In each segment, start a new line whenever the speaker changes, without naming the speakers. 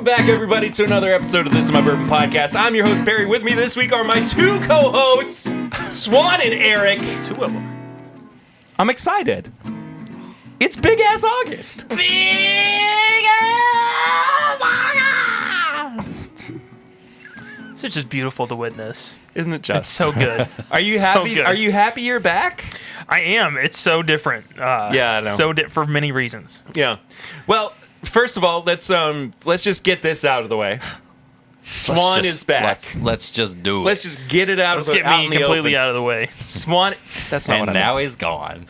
back, everybody, to another episode of This Is My Bourbon Podcast. I'm your host, Perry. With me this week are my two co-hosts, Swan and Eric.
Two of them.
I'm excited. It's Big Ass August.
Big ass August! It's just beautiful to witness.
Isn't it just?
It's so good.
Are you
So
happy?
good.
Are you happy you're back?
I am. It's so different.
Yeah, I know.
For many reasons.
Yeah. Well, first of all, let's just get this out of the way. Swan is back.
Let's just do it.
Let's just get it out
Let's
of the
get
out
me
in the
completely
open.
out of the way.
Swan. That's not
and
what I
now
meant.
he's gone.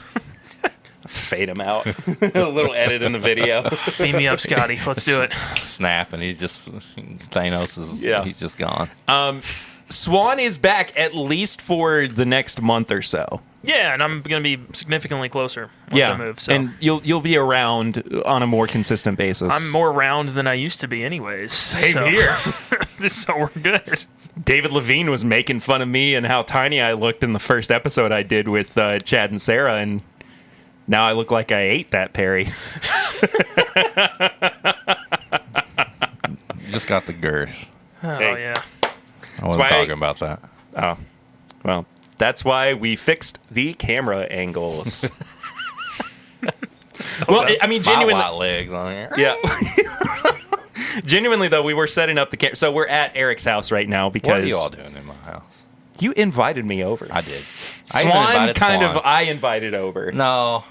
Fade him out. A little edit in the video.
Beam me up, Scotty. Let's do it.
Snap, and he's just Thanos is.
Yeah.
He's just gone.
Swan is back at least for the next month or so.
Yeah, and I'm going to be significantly closer once I move. So.
And you'll be around on a more consistent basis.
I'm more round than I used to be anyways.
Same here.
So we're good.
David Levine was making fun of me and how tiny I looked in the first episode I did with Chad and Sarah, and now I look like I ate that, Perry.
Just got the girth.
Oh,
Hey.
yeah.
I wasn't
why-
talking about that.
Oh, well, that's why we fixed the camera angles. Well, I mean,
My
genuinely,
white legs on here.
yeah. Genuinely, though, we were setting up the camera. So we're at Eric's house right now because
What are you all doing in my house?
you invited me over.
I did. I even
Swan
invited
kind
Swan.
of I invited over.
No.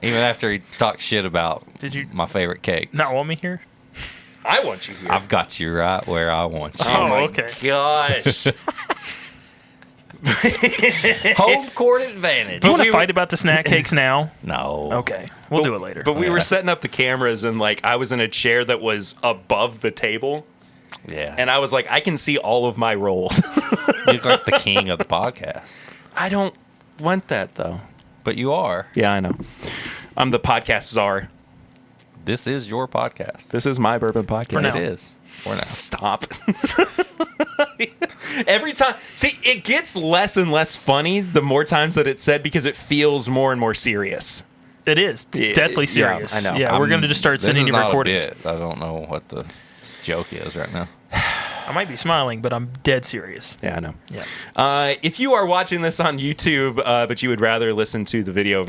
Even after he talked shit about
Did you
my favorite cakes.
not want me here?
I want you here.
I've got you right where I want you.
Oh,
my
okay.
gosh.
Home court advantage.
Do you want
we
to
were-
fight about the snack cakes now?
No.
Okay. We'll do it later.
But we were
Yeah.
setting up the cameras, and like I was in a chair that was above the table,
Yeah.
and I was like, I can see all of my rolls.
You look like the king of the podcast.
I don't want that though.
But you are.
Yeah, I know. I'm the podcast czar.
This is your podcast.
This is my bourbon podcast.
For now.
It is. For now.
Stop. Every time, see, it gets less and less funny the more times that it's said because it feels more and more serious.
It is. It's
Yeah,
deathly
yeah,
serious.
I know.
Yeah, we're going to just start sending
This
you
is not
recordings.
a bit. I don't know what the joke is right now.
I might be smiling, but I'm dead serious.
Yeah, I know.
Yeah.
If you are watching this on YouTube, but you would rather listen to the video,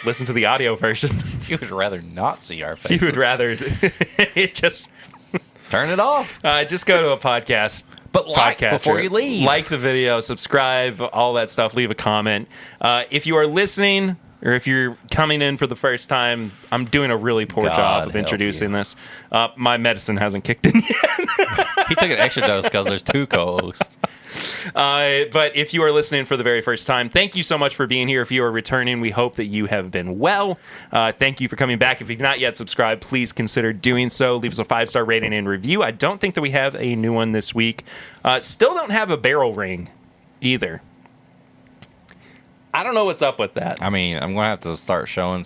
listen to the audio version,
You would rather not see our faces.
you would rather it just
turn it off.
just go to a podcast.
But like
Podcatcher.
before you leave.
Like the video, subscribe, all that stuff. Leave a comment. If you are listening or if you're coming in for the first time, I'm doing a really poor
God
job of
help
introducing
you.
this. My medicine hasn't kicked in yet.
He took an extra dose because there's two co-hosts.
But if you are listening for the very first time, thank you so much for being here. If you are returning, we hope that you have been well. Thank you for coming back. If you've not yet subscribed, please consider doing so. Leave us a 5-star rating and review. I don't think that we have a new one this week. Still don't have a barrel ring either. I don't know what's up with that.
I mean, I'm going to have to start showing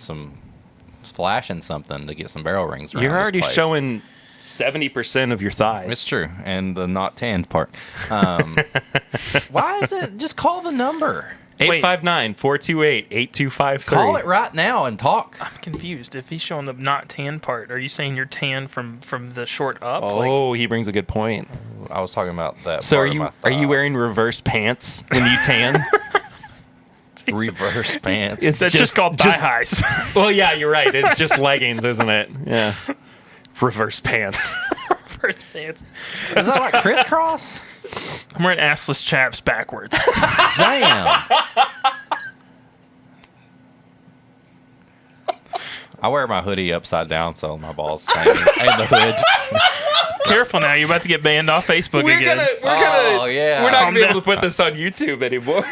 flashing something to get some barrel rings around
You're
this
already
place.
showing 70% of your thighs.
It's true. And the not tanned part. Why is it? Just call the number.
859-428-8253.
Call it right now and talk.
I'm confused. If he's showing the not tan part, are you saying you're tan from the short up?
Oh, he brings a good point.
I was talking about that.
So
part
are
of
you
my
are you
thigh.
wearing reverse pants when you tan?
reverse pants?
It's
That's just called thigh highs.
Well, yeah, you're right. It's just leggings, isn't it? Yeah. Reverse pants.
First pants.
Is that like crisscross?
I'm wearing assless chaps backwards.
Damn. I wear my hoodie upside down so my balls hang in the hood.
Careful now, you're about to get banned off Facebook
We're
again.
Oh, yeah.
We're not
Calm
gonna be able
down.
to put this on YouTube anymore.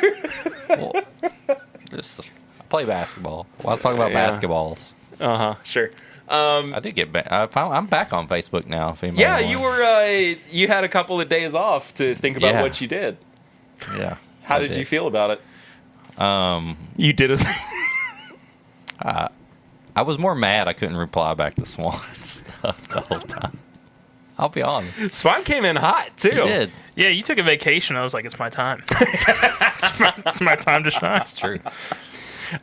Well, just I play basketball. Well, let's talk about
Yeah.
basketballs.
Sure.
I did get back. I'm back on Facebook now. If anybody
Yeah,
wants.
you were. You had a couple of days off to think about
Yeah.
what you did.
Yeah.
How
I
did you feel about it?
Um,
You did it.
I was more mad I couldn't reply back to Swan stuff the whole time. I'll be honest.
Swan came in hot too.
You did.
Yeah, you took a vacation. I was like, it's my time. It's my time to shine.
That's true.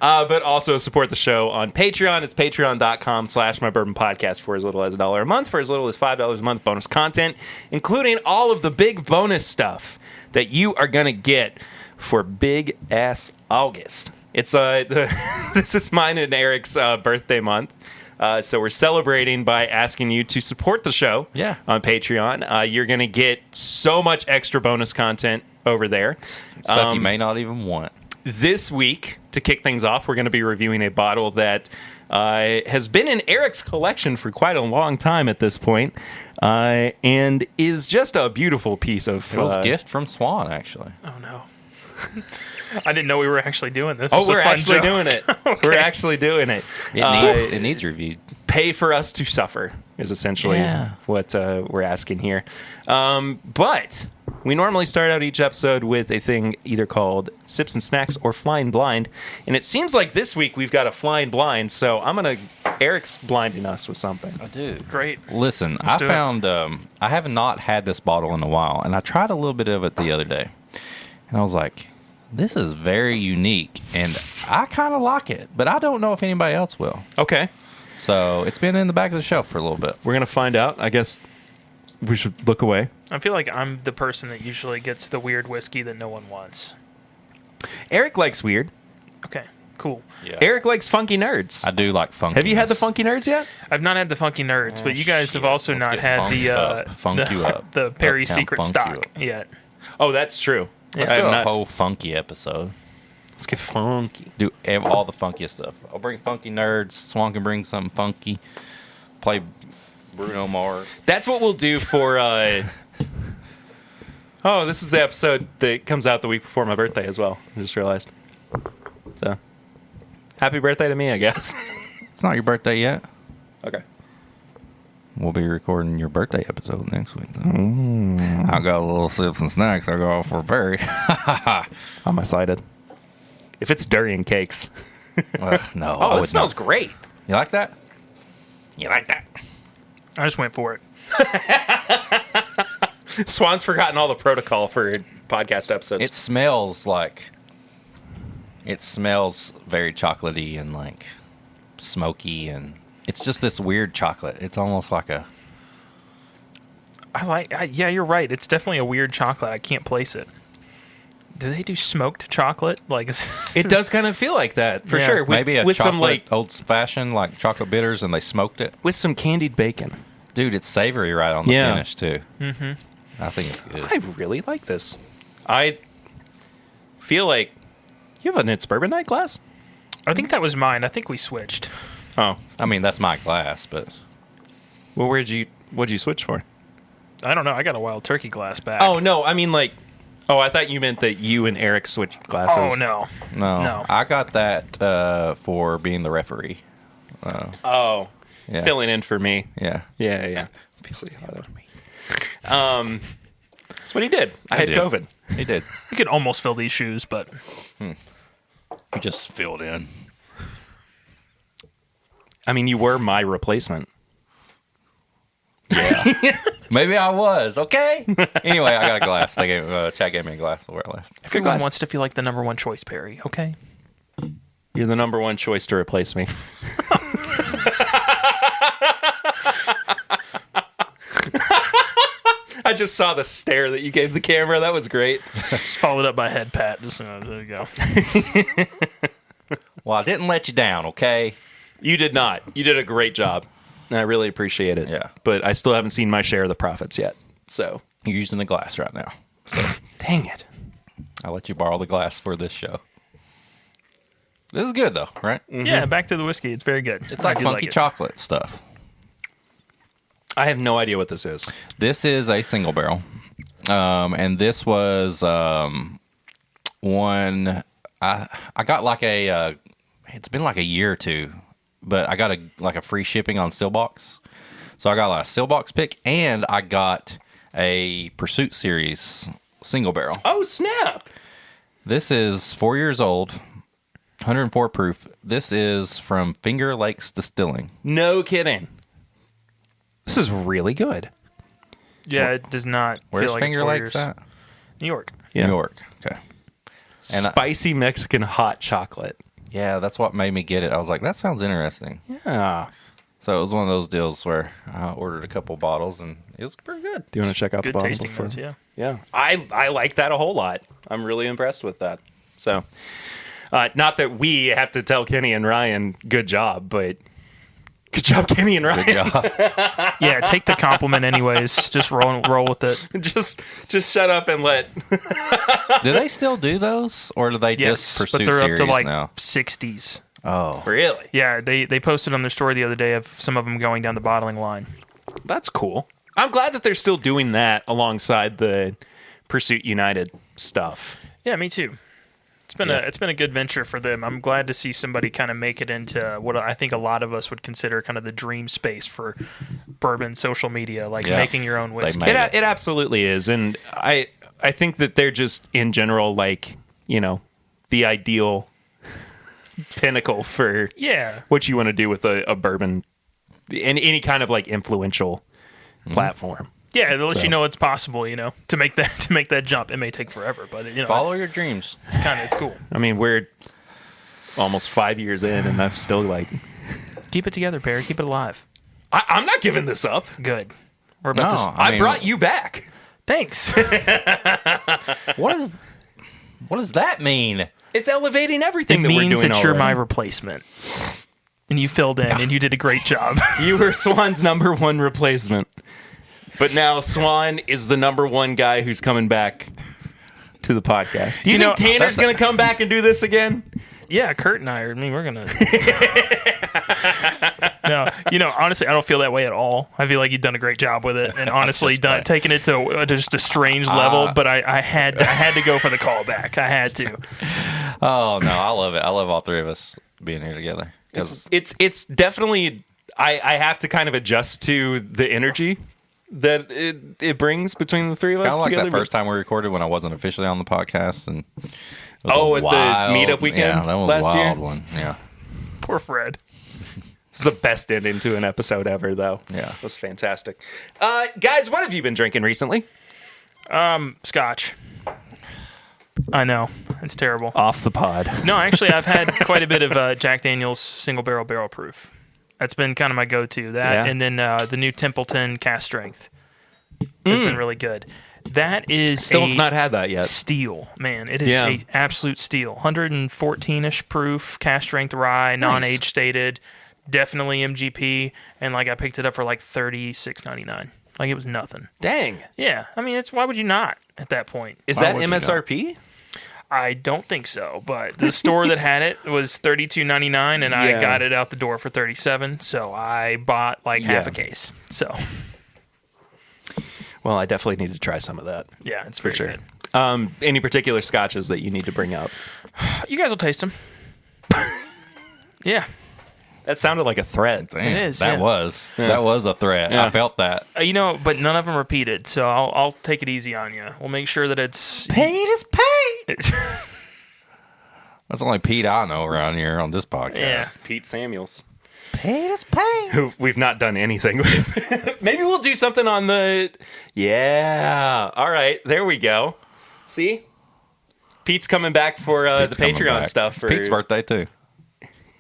But also support the show on Patreon. It's patreon.com/mybourbonpodcast for as little as $1 a month, for as little as $5 a month. Bonus content, including all of the big bonus stuff that you are going to get for big ass August. It's this is mine and Eric's birthday month. So we're celebrating by asking you to support the show on Patreon. You're going to get so much extra bonus content over there.
Stuff you may not even want.
This week, to kick things off, we're going to be reviewing a bottle that has been in Eric's collection for quite a long time at this point, and is just a beautiful piece of...
It was a gift from Swan, actually.
Oh, no. I didn't know we were actually doing this.
Oh, we're actually doing it.
Okay.
We're actually doing it.
It needs reviewed.
Pay for us to suffer is essentially what we're asking here. But we normally start out each episode with a thing either called Sips and Snacks or Flying Blind. And it seems like this week we've got a Flying Blind. So Eric's blinding us with something.
I do.
Great.
Listen,
Let's do it.
I have not had this bottle in a while, and I tried a little bit of it the other day. And I was like, this is very unique, and I kind of like it, but I don't know if anybody else will.
Okay.
So it's been in the back of the shelf for a little bit.
We're going to find out. I guess we should look away.
I feel like I'm the person that usually gets the weird whiskey that no one wants.
Eric likes weird.
Okay, cool.
Yeah.
Eric likes funky nerds.
I do like funky.
Have you had the funky nerds yet?
I've not had the funky nerds, but you guys have also
Let's
not
get
had
funked up. Funk you up.
the Perry
Uptown
Secret
funk you
stock
up.
yet.
Oh, that's true.
Let's
I
do
have
a
not-
whole funky episode.
Let's get funky.
Do all the funkiest stuff. I'll bring funky nerds. Swan can bring something funky. Play Bruno Mars.
That's what we'll do for... Oh, this is the episode that comes out the week before my birthday as well. I just realized. So, happy birthday to me, I guess.
It's not your birthday yet.
Okay.
We'll be recording your birthday episode next week, though. I got a little Sips and Snacks. I go for Barry.
I'm excited. If it's durian cakes.
No. I
Oh, it
would
smells
not.
great.
You like that? You like that?
I just went for it.
Swan's forgotten all the protocol for podcast episodes.
It smells like... It smells very chocolatey and, like, smoky, and... It's just this weird chocolate. It's almost like a...
Yeah, you're right. It's definitely a weird chocolate. I can't place it. Do they do smoked chocolate? Like,
It does kind of feel like that, for
Yeah.
sure. With,
maybe a
with
chocolate
some like
old-fashioned, like chocolate bitters, and they smoked it.
with some candied bacon.
Dude, it's savory right on the
Yeah.
finish, too. Mm-hmm. I think it's good.
I really like this. I feel like you have an It's Bourbon Night glass.
I think that was mine. I think we switched.
Oh,
I mean, that's my glass, but...
well, what'd you switch for?
I don't know. I got a Wild Turkey glass back.
Oh no, I mean like, I thought you meant that you and Eric switched glasses.
Oh, no.
No.
No.
I got that for being the referee.
Oh,
Yeah.
filling in for me.
Yeah.
Yeah. Obviously, other than me. That's what he did. I had
did.
COVID.
He did.
You could almost fill these shoes, but
He just filled in.
I mean, you were my replacement.
Yeah. Maybe I was. Okay. Anyway, I got a glass. They gave Chad gave me a glass before I left.
everyone
glass.
wants to feel like the number one choice, Perry. Okay.
You're the number one choice to replace me. I just saw the stare that you gave the camera. That was great.
Just followed up by head pat. Just there you go.
Well, I didn't let you down, okay?
You did not. You did a great job. And I really appreciate it.
Yeah.
But I still haven't seen my share of the profits yet. So,
You're using the glass right now. So
dang it.
I'll let you borrow the glass for this show. This is good, though, right?
Yeah, back to the whiskey. It's very good.
It's like
I do
funky
it.
chocolate stuff.
I have no idea what this is.
This is a single barrel. And this was one I got like a it's been like a year or two, but I got a free shipping on Sealbox. So I got like a Sealbox pick, and I got a Pursuit Series single barrel.
Oh, snap.
This is 4 years old, 104 proof. This is from Finger Lakes Distilling.
No kidding. This is really good.
Yeah, it does not
Where's
feel like
Finger
it's 4
Lakes
years.
at?
New York.
Yeah.
New York. Okay. And
Spicy Mexican hot chocolate.
Yeah, that's what made me get it. I was like, that sounds interesting.
Yeah.
So it was one of those deals where I ordered a couple bottles, and it was pretty good.
Do you want to check out
Good
the bottle
tasting
before?
notes, yeah.
Yeah. I like that a whole lot. I'm really impressed with that. So, not that we have to tell Kenny and Ryan, good job, but good job, Kenny and Ryan.
Good job.
Yeah, take the compliment anyways. Just roll with it.
just shut up and let.
Do they still do those, or do they
Yes,
just pursue
but they're
series
up to like
now?
60s.
Oh,
Really?
Yeah, they posted on their story the other day of some of them going down the bottling line.
That's cool. I'm glad that they're still doing that alongside the Pursuit United stuff.
Yeah, me too. It's been a good venture for them. I'm glad to see somebody kind of make it into what I think a lot of us would consider kind of the dream space for bourbon social media, like
Yeah.
making your own whiskey.
made
It absolutely is, and I think that they're just in general like the ideal pinnacle for
Yeah,
what you want to do with a bourbon and any kind of like influential platform.
yeah, they'll let
So.
you know it's possible. To make that jump. It may take forever, but
follow your dreams.
it's cool.
I mean, we're almost 5 years in, and I'm still like,
Keep it together, Perry. Keep it alive.
I'm not giving this up.
Good. We're about
No.
to.
I
mean-
brought you back.
Thanks.
What does that mean?
It's elevating everything
It
that we're
means
doing
that you're my
already.
replacement, and you filled in, and you did a great job.
You were Swan's number one replacement. But now Swan is the number one guy who's coming back to the podcast. Do you, think Tanner's going to come back and do this again?
Yeah, Kurt and we're gonna. No, honestly, I don't feel that way at all. I feel like you've done a great job with it, and honestly, taking it to just a strange level. But I had to go for the callback. I had to.
Oh no, I love it. I love all three of us being here together. 'Cause
It's definitely I have to kind of adjust to the energy that it brings between the three of us
kind of like
together.
that first time we recorded when I wasn't officially on the podcast, and it was
Oh,
a
at the meetup weekend
Yeah, that was
last
a wild
year?
one. Yeah,
Poor Fred.
It's the best ending to an episode ever, though.
Yeah.
It was fantastic. Guys, what have you been drinking recently?
Scotch. I know it's terrible.
Off the pod.
No, actually, I've had quite a bit of Jack Daniel's single barrel proof. That's been kind of my go-to. That
Yeah.
and then the new Templeton Cast Strength has been really good. That is
Still
a
have not had that yet.
steal, man. It is
Yeah.
a absolute steal. 114-ish proof, cast strength rye, non-age stated, definitely MGP, and like I picked it up for like $36.99. Like it was nothing.
Dang.
Yeah, I mean, why would you not at that point?
Is
Why
that
would you not?
MSRP?
I don't think so, but the store that had it was $32.99, and I
Yeah.
got it out the door for $37. So I bought like half
Yeah.
a case. So
Well, I definitely need to try some of that.
yeah, it's
For
very
sure.
good.
Any particular scotches that you need to bring up?
You guys will taste them. Yeah,
That sounded like a threat.
Damn,
is,
that
yeah.
was a threat.
Yeah.
I felt that.
but none of them repeated. So I'll take it easy on you. We'll make sure that it's
Pete is Pete. That's the only Pete I know around here on this podcast.
Yeah.
Pete Samuels.
Pete is Pete.
Who we've not done anything with. Maybe we'll do something on the. Yeah. All right. There we go. See? Pete's coming back for the
Coming
Patreon
back.
stuff.
It's Pete's birthday too.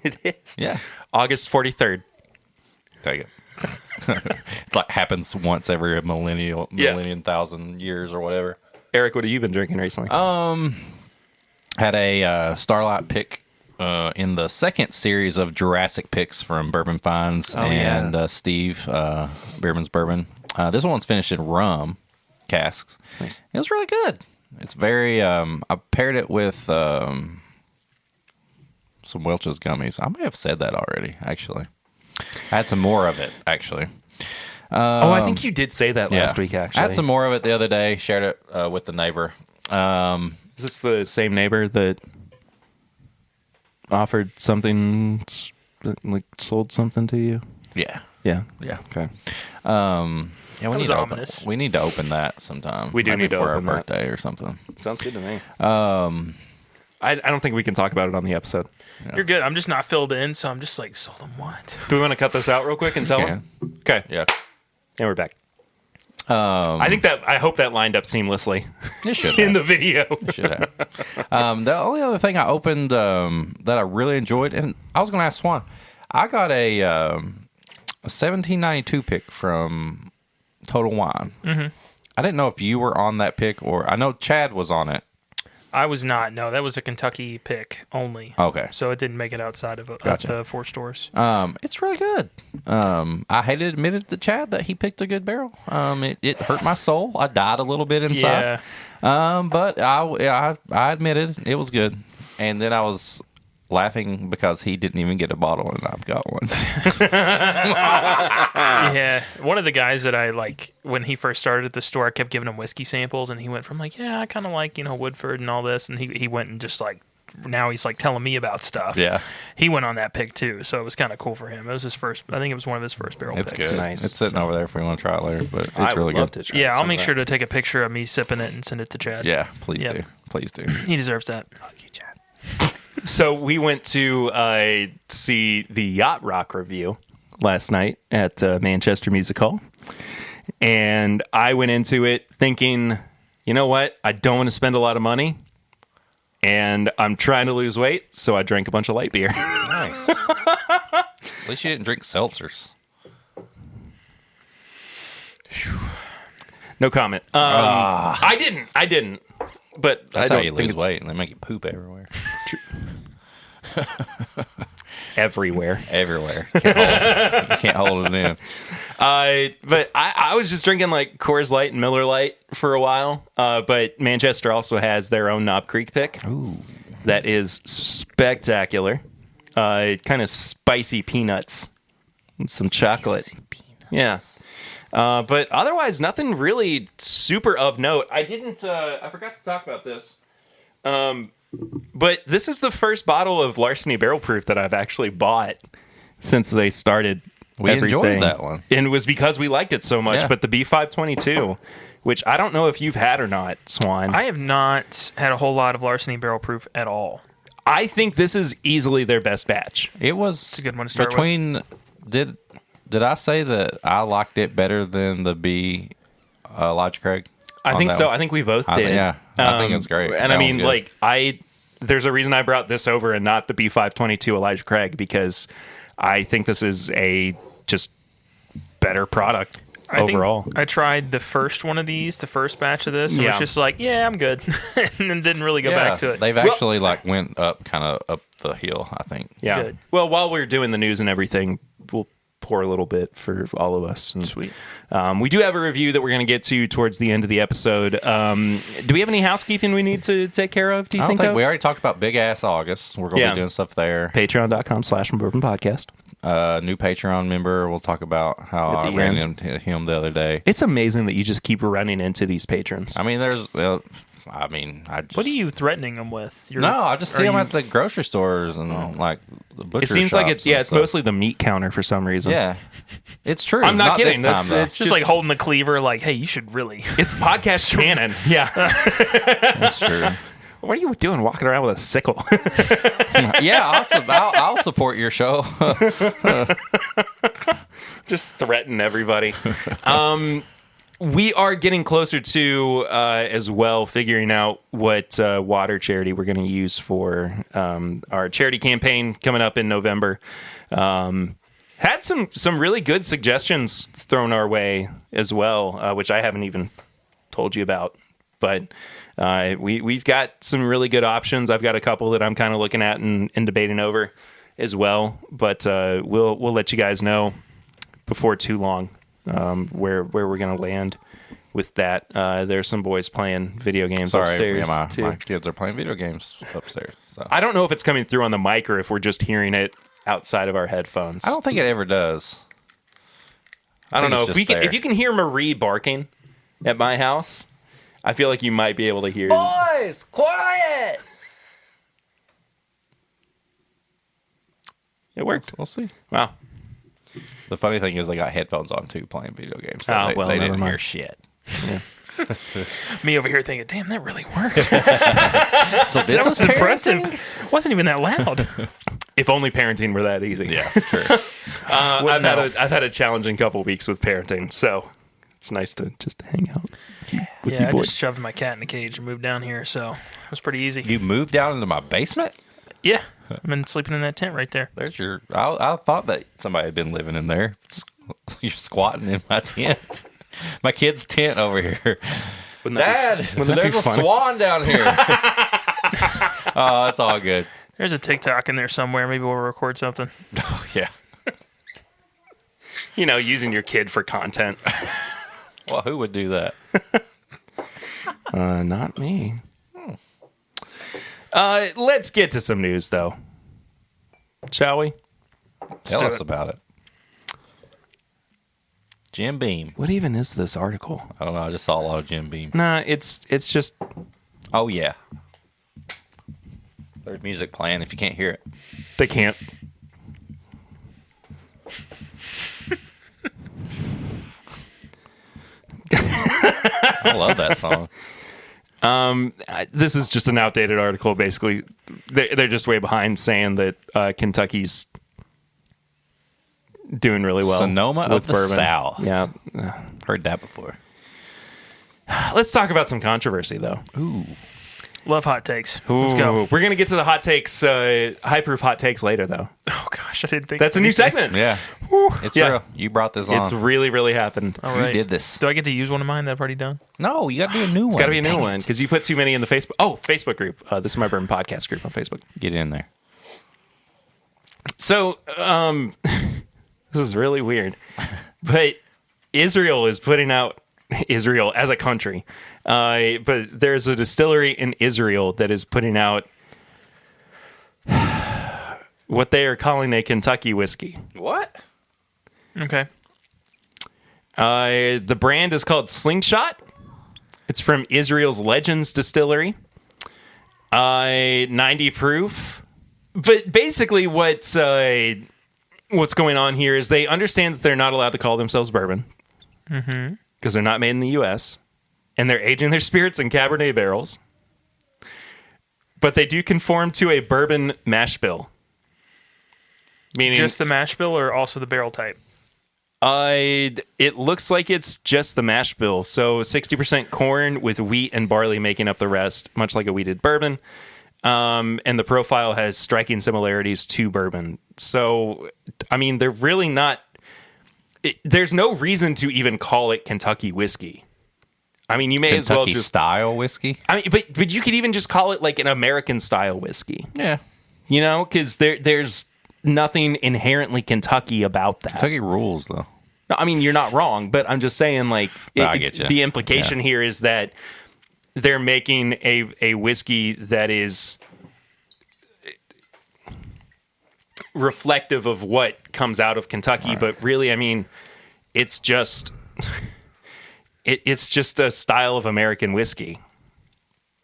It is.
Yeah,
August 43rd.
take it. It's like happens once every million thousand years or whatever.
Eric, what have you been drinking recently?
Had a Starlight pick in the second series of Jurassic picks from Bourbon Finds and Steve Beerman's Bourbon. This one's finished in rum casks.
Nice.
It was really good. It's very. I paired it with some Welch's gummies. I may have said that already. Actually, I had some more of it. Actually,
I think you did say that last week, actually.
I had some more of it the other day. Shared it with the neighbor.
Is this the same neighbor that offered something, like sold something to you?
Yeah.
Yeah.
Yeah.
Okay.
Yeah, we
was
need to
ominous.
we need to open that sometime.
We do
Maybe
need to
for
open
our
that.
birthday or something.
Sounds good to me. I don't think we can talk about it on the episode.
You're good. I'm just not filled in, so I'm just like, sold them what?
Do we want to cut this out real quick and tell
Yeah.
them? Okay.
Yeah.
And we're back. I hope that lined up seamlessly
It should
in
have.
the video.
It should have. The only other thing I opened that I really enjoyed, and I was going to ask Swan, I got a 1792 pick from Total Wine. Mm-hmm. I didn't know if you were on that pick, or I know Chad was on it.
I was not. No, that was a Kentucky pick only.
Okay.
So it didn't make it outside of
Gotcha.
the 4 stores.
It's really good. I hated admitted to Chad that he picked a good barrel. It hurt my soul. I died a little bit inside.
Yeah.
But I admitted it was good. And then I was laughing because he didn't even get a bottle and I've got one.
Yeah. One of the guys that I like, when he first started at the store, I kept giving him whiskey samples, and he went from like, yeah, I kind of like, Woodford and all this. And he went and just like, now he's like telling me about stuff.
Yeah.
He went on that pick too. So it was kind of cool for him. It was his first, I think it was one of his first barrel
It's
picks.
good.
Nice.
It's sitting over there if we want to try it later, but it's
I
really
would love
good.
to try
Yeah,
some
I'll make
of
sure
that.
to take a picture of me sipping it and send it to Chad.
Yeah, please
Yep.
do. Please do.
He deserves that.
So we went to see the Yacht Rock review last night at Manchester Music Hall. And I went into it thinking, you know what? I don't want to spend a lot of money. And I'm trying to lose weight, so I drank a bunch of light beer.
Nice. At least you didn't drink seltzers.
No comment. I didn't. But
That's
I
how
don't
you
think
lose
it's
weight, and they make you poop everywhere.
everywhere.
Everywhere. You can't hold it in.
But I was just drinking like Coors Light and Miller Lite for a while. But Manchester also has their own Knob Creek pick.
Ooh.
That is spectacular. Kind of spicy peanuts and some chocolate. Yeah. But otherwise, nothing really super of note. I forgot to talk about this. But this is the first bottle of Larceny Barrel Proof that I've actually bought since they started.
We
everything.
enjoyed that one.
And it was because we liked it so much.
Yeah.
But the B522, which I don't know if you've had or not, Swan.
I have not had a whole lot of Larceny Barrel Proof at all.
I think this is easily their best batch.
It was
a good one to start
between. Did I say that I liked it better than the B Elijah Craig?
I think so. I think we both did.
I think it's great.
And
That
I mean,
one's good.
there's a reason I brought this over and not the B522 Elijah Craig, because I think this is a just better product overall.
I tried the first one of these, the first batch of this, and
Yeah.
was just like, yeah, I'm good. And then didn't really go back to it.
They've actually went up kind of up the hill, I think.
Yeah.
Good.
Well, while we're doing the news and everything, we'll pour a little bit for all of us. And,
Sweet.
we do have a review that we're going to get to towards the end of the episode. Do we have any housekeeping we need to take care of? Do you
I don't
think
think
of?
we already talked about Big Ass August. We're going to
Yeah.
be doing stuff there.
Patreon.com/Bourbon Podcast.
New Patreon member. We'll talk about how
At
I
the
ran
end.
into him the other day.
It's amazing that you just keep running into these patrons.
I mean, I just...
What are you threatening them with?
No, I just see
are
them
you-
at the grocery stores and like the butcher
It seems like
shops
it's
and
it's
stuff.
mostly the meat counter for some reason.
Yeah, it's true.
I'm not kidding.
This time, though.
It's
Just like holding the cleaver, like, hey, you should really.
It's podcast canon. Yeah.
That's true.
What are you doing walking around with a sickle?
Yeah, I'll support your show.
Just threaten everybody. We are getting closer to as well figuring out what water charity we're going to use for our charity campaign coming up in November. Had some really good suggestions thrown our way as well, which I haven't even told you about. But we've got some really good options. I've got a couple that I'm kind of looking at and debating over as well. But we'll let you guys know before too long where we're going to land with that. There's some boys playing video games upstairs.
yeah,
too.
my kids are playing video games upstairs. So
I don't know if it's coming through on the mic or if we're just hearing it outside of our headphones.
I don't think it ever does.
I don't know
it's
if we
just
can, if you can hear Marie barking at my house. I feel like you might be able to hear.
Boys, quiet.
It worked.
We'll see.
Wow.
The funny thing is they got headphones on too playing video games. So
Oh,
they,
well,
they
never
didn't
mind.
hear shit.
Me over here thinking, damn, that really worked.
So this
That was impressive. Wasn't even that loud.
If only parenting were that easy.
Yeah, sure.
I've had a challenging couple weeks with parenting, so It's nice to just hang out with
Yeah,
you
I
boys.
just shoved my cat in a cage and moved down here, so it was pretty easy.
You moved down into my basement?
Yeah, I've been sleeping in that tent right there.
There's your. I thought that somebody had been living in there. You're squatting in my tent. My kid's tent over here. Dad,
wouldn't that be
there's a
funny?
swan down here. Oh, it's all good.
There's a TikTok in there somewhere. Maybe we'll record something.
Oh, yeah.
Using your kid for content.
Well, who would do that?
Not me. Let's get to some news, though. Shall we?
Tell
do
us
it.
about it. Jim Beam.
What even is this article?
I don't know. I just saw a lot of Jim Beam.
Nah, it's just
Oh, yeah. There's music playing if you can't hear it.
they can't.
I love that song.
This is just an outdated article. Basically, they're just way behind, saying that Kentucky's doing really well.
Sonoma
with
of the
bourbon.
South.
Yeah.
Heard that before.
Let's talk about some controversy, though.
Ooh.
Love hot takes. Let's go.
We're gonna get to the hot takes, high proof hot takes later, though.
Oh gosh, I didn't think
That's a new segment.
Yeah. It's
Yeah.
real. You brought this on.
It's really, really happened.
All
You
right.
did this.
Do I get to use one of mine that I've already done?
No, you got to do a new one.
It's got to be a new
Dang
one
it.
because you put too many in the Facebook group. This is my Bourbon podcast group on Facebook.
Get in there.
So, this is really weird, but Israel is putting out Israel as a country. But there's a distillery in Israel that is putting out what they are calling a Kentucky whiskey.
What?
Okay.
The brand is called Slingshot. It's from Israel's Legends Distillery. 90 proof. But basically what's going on here is they understand that they're not allowed to call themselves bourbon. Because they're not made in the U.S. And they're aging their spirits in Cabernet barrels. But they do conform to a bourbon mash bill. Meaning,
Just the mash bill or also the barrel type?
it looks like it's just the mash bill. So 60% corn with wheat and barley making up the rest, much like a wheated bourbon. And the profile has striking similarities to bourbon. So, I mean, they're really not... there's no reason to even call it Kentucky whiskey. I mean, you may as well
Kentucky
just...
style whiskey?
I mean, but you could even just call it like an American style whiskey.
Yeah.
You know, because there's nothing inherently Kentucky about that.
Kentucky rules, though.
No, I mean, you're not wrong, but I'm just saying, like,
I get you.
the implication here is that they're making a whiskey that is reflective of what comes out of Kentucky, but really, I mean, it's just it's just a style of American whiskey.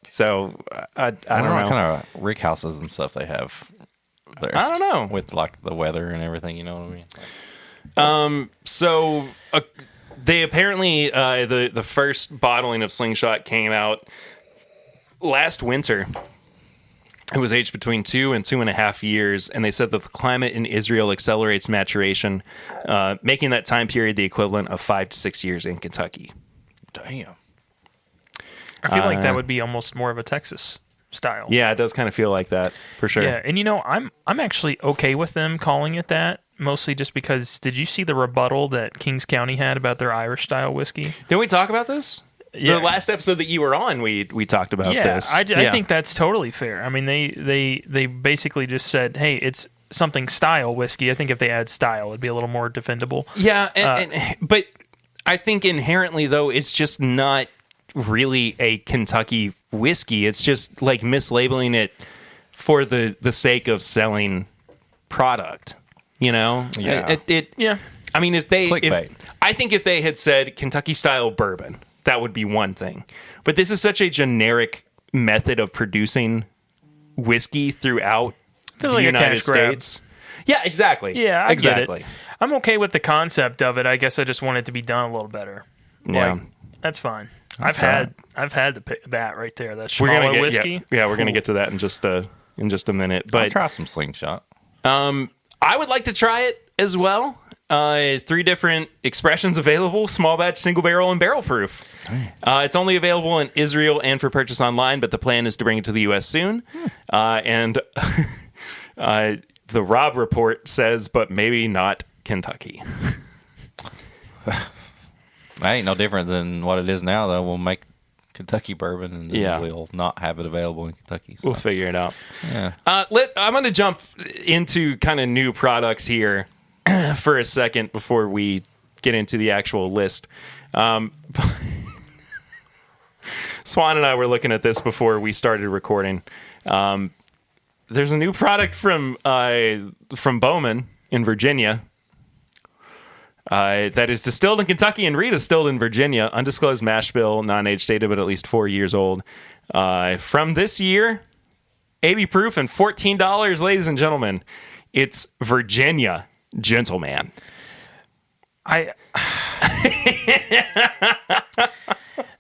So I don't know.
what kind of rick houses and stuff they have there.
I don't know.
With like the weather and everything, you know what I mean?
So they apparently the first bottling of Slingshot came out last winter. It was aged between 2 and 2.5 years, and they said that the climate in Israel accelerates maturation, making that time period the equivalent of 5 to 6 years in Kentucky.
Damn.
I feel like that would be almost more of a Texas style.
Yeah, it does kind of feel like that for sure.
Yeah, and you know, I'm actually okay with them calling it that, mostly just because did you see the rebuttal that Kings County had about their Irish style whiskey?
Didn't we talk about this?
Yeah.
The last episode that you were on, we talked about this.
I think that's totally fair. I mean, they basically just said, hey, it's something style whiskey. I think if they add style, it'd be a little more defendable.
Yeah, but I think inherently, though, it's just not really a Kentucky whiskey. It's just like mislabeling it for the sake of selling product. You know?
Yeah.
Yeah.
I mean,
Clickbait.
I think if they had said Kentucky style bourbon, that would be one thing. But this is such a generic method of producing whiskey throughout
Feels
the
like a
United
cash grab.
States. Yeah, exactly.
Yeah, I
exactly.
get it. I'm okay with the concept of it. I guess I just want it to be done a little better.
Yeah.
Like, that's fine. I've had that right there. That
We're
smaller
gonna get
whiskey.
Yeah, we're gonna get to that in just a minute.
I'll
But
try some Slingshot.
I would like to try it as well. 3 different expressions available: small batch, single barrel, and barrel proof. It's only available in Israel and for purchase online, but the plan is to bring it to the U.S. soon. And the Rob report says, but maybe not Kentucky.
That ain't no different than what it is now, though. We'll make Kentucky bourbon, and then we'll not have it available in Kentucky. So.
We'll figure it out.
Yeah.
I'm going to jump into kind of new products here for a second before we get into the actual list. Swan and I were looking at this before we started recording. There's a new product from Bourbon in Virginia that is distilled in Kentucky and redistilled in Virginia. Undisclosed mash bill, non-age dated, but at least 4 years old. From this year, 80 proof and $14, ladies and gentlemen. It's Virginia Gentleman.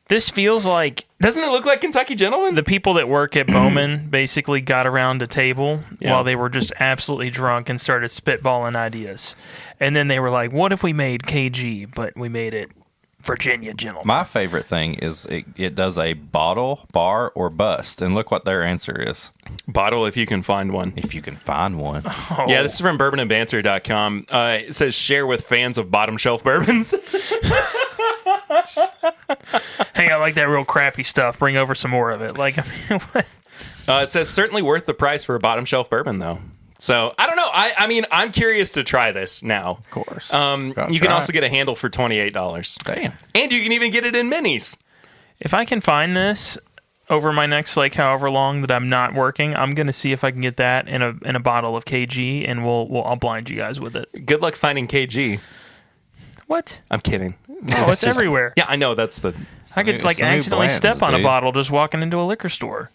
This feels like...
Doesn't it look like Kentucky Gentleman?
The people that work at Bowman basically got around a table while they were just absolutely drunk and started spitballing ideas. And then they were like, what if we made KG, but we made it Virginia Gentleman?
My favorite thing is it does a bottle, bar, or bust. And look what their answer is.
Bottle if you can find one.
If you can find one.
Oh. Yeah, this is from bourbonandbanter.com. It says share with fans of bottom shelf bourbons.
Hey, I like that real crappy stuff. Bring over some more of it. Like, I mean, what?
It says certainly worth the price for a bottom shelf bourbon, though. So I don't know. I mean, I'm curious to try this now.
Of course.
You can also get a handle for $28.
Damn.
And you can even get it in minis.
If I can find this over my next, like, however long that I'm not working, I'm going to see if I can get that in a bottle of KG, and I'll blind you guys with it.
Good luck finding KG.
What?
I'm kidding.
Oh, it's everywhere.
Yeah, I know. That's the...
I could, like, accidentally step on a bottle just walking into a liquor store.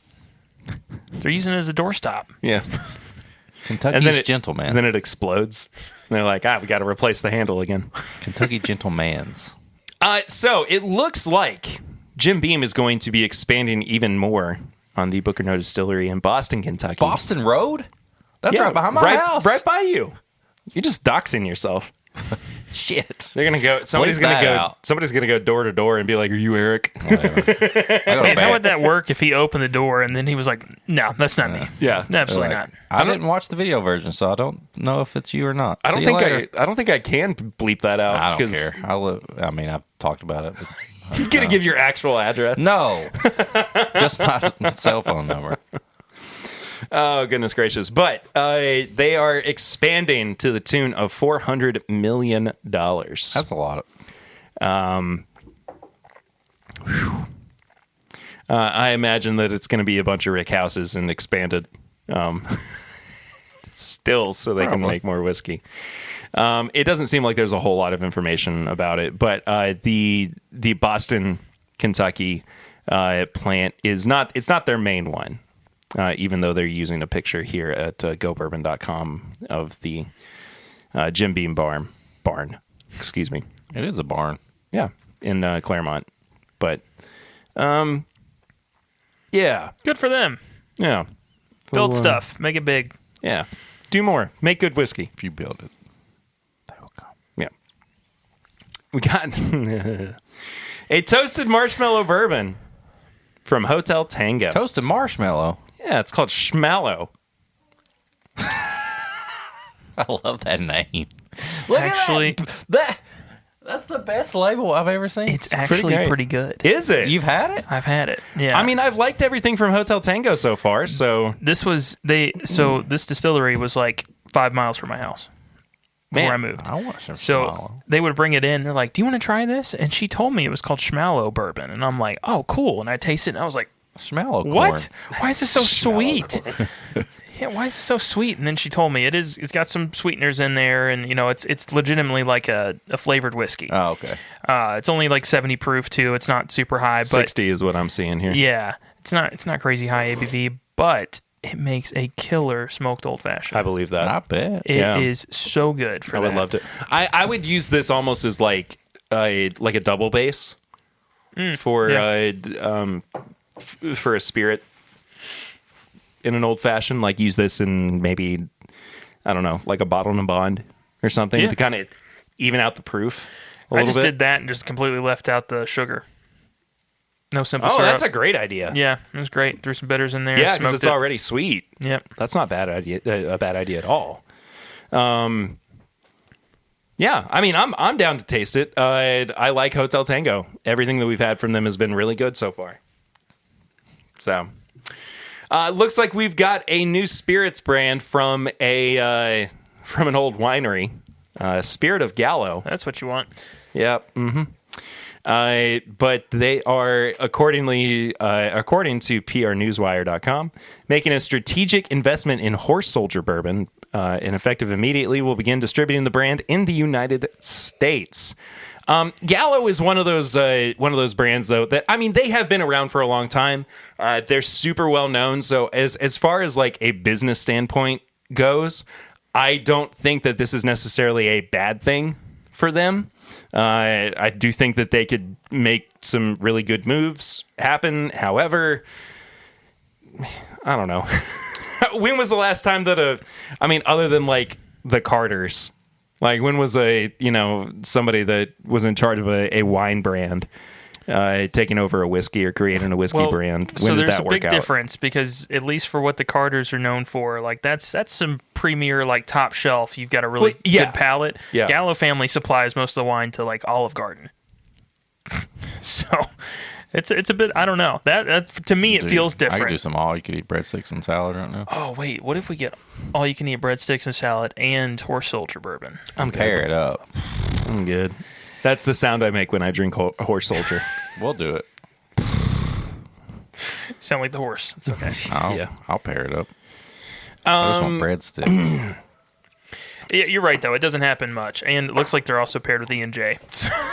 They're using it as a doorstop.
Yeah.
Kentucky's Gentleman.
And then it explodes. And they're like, we got to replace the handle again.
Kentucky Gentleman's.
So it looks like Jim Beam is going to be expanding even more on the Booker No Distillery in Boston, Kentucky.
Boston Road? That's right behind my house.
Right by you. You're just doxing yourself.
Shit.
They're gonna go. Somebody's gonna go door to door and be like, "Are you Eric?"
Man, how would that work if he opened the door and then he was like, "No, that's not me."
Yeah,
absolutely not.
I didn't watch the video version, so I don't know if it's you or not.
I don't think I can bleep that out.
I don't care. I mean, I've talked about it. But
you're gonna give your actual address?
No, just my cell phone number.
Oh, goodness gracious. But they are expanding to the tune of $400 million.
That's a lot.
I imagine that it's going to be a bunch of rick houses and expanded still so they can make more whiskey. It doesn't seem like there's a whole lot of information about it, but the Boston, Kentucky plant is not their main one. Even though they're using a picture here at gobourbon.com of the Jim Beam barn. Excuse me.
It is a barn.
Yeah, in Claremont. But, yeah.
Good for them.
Yeah.
Build stuff. Make it big.
Yeah. Do more. Make good whiskey.
If you build it, they will come.
Yeah. We got a toasted marshmallow bourbon from Hotel Tango.
Toasted marshmallow?
Yeah, it's called Schmallow.
I love that name. Look
actually,
at that. That's the best label I've ever seen.
It's actually pretty good.
Is it?
You've had it?
I've had it. Yeah.
I mean, I've liked everything from Hotel Tango so far. So
this distillery was like 5 miles from my house before I moved.
I want some
So they would bring it in. They're like, "Do you want to try this?" And she told me it was called Schmallow bourbon, and I'm like, "Oh, cool." And I tasted it, and I was like,
Schmallow corn.
What? Why is this so sweet? Yeah, why is it so sweet? And then she told me it's got some sweeteners in there, and it's legitimately like a flavored whiskey.
Oh, okay.
It's only like 70 proof too. It's not super high, but
60 is what I'm seeing here.
Yeah, it's not crazy high ABV, but it makes a killer smoked old fashioned.
I believe that.
I bet.
It is so good for
I would love to. I would use this almost as like a double base for for a spirit in an old fashioned. Like use this in maybe, I don't know, like a bottle and a bond or something to kind of even out the proof a
I
little
just
bit.
did that and just completely left out the sugar. No simple
Oh,
syrup.
that's a great idea.
Yeah, it was great. Threw some bitters in there.
Yeah, because
smoked
it's
it.
already sweet.
Yep.
That's not a bad idea at all. Yeah, I mean, I'm down to taste it. I like Hotel Tango. Everything that we've had from them has been really good so far. So, looks like we've got a new spirits brand from an old winery, Spirit of Gallo.
That's what you want.
Yep. Mm-hmm. But they are, according to PRNewsWire.com, making a strategic investment in Horse Soldier Bourbon, and effective immediately will begin distributing the brand in the United States. Gallo is one of those brands, though, that, I mean, they have been around for a long time. They're super well known. So as far as like a business standpoint goes, I don't think that this is necessarily a bad thing for them. I do think that they could make some really good moves happen. However, I don't know. When was the last time that other than like the Carters, like when was somebody that was in charge of a wine brand taking over a whiskey or creating a whiskey brand? When
so
did
there's
that
a
work
big
out?
difference because at least for what the Carters are known for, like that's some premier like top shelf. You've got a really good palate.
Yeah.
Gallo family supplies most of the wine to like Olive Garden. So it's a bit, I don't know. That to me it feels
I
different.
could do some all-you-could-eat breadsticks and salad right now.
Oh wait, what if we get all you can eat breadsticks and salad and Horse Soldier bourbon?
Pair it up.
I'm good. That's the sound I make when I drink Horse Soldier.
We'll do it.
Sound like the horse. It's okay.
I'll pair it up. I just want breadsticks.
Yeah, you're right though. It doesn't happen much, and it looks like they're also paired with E&J.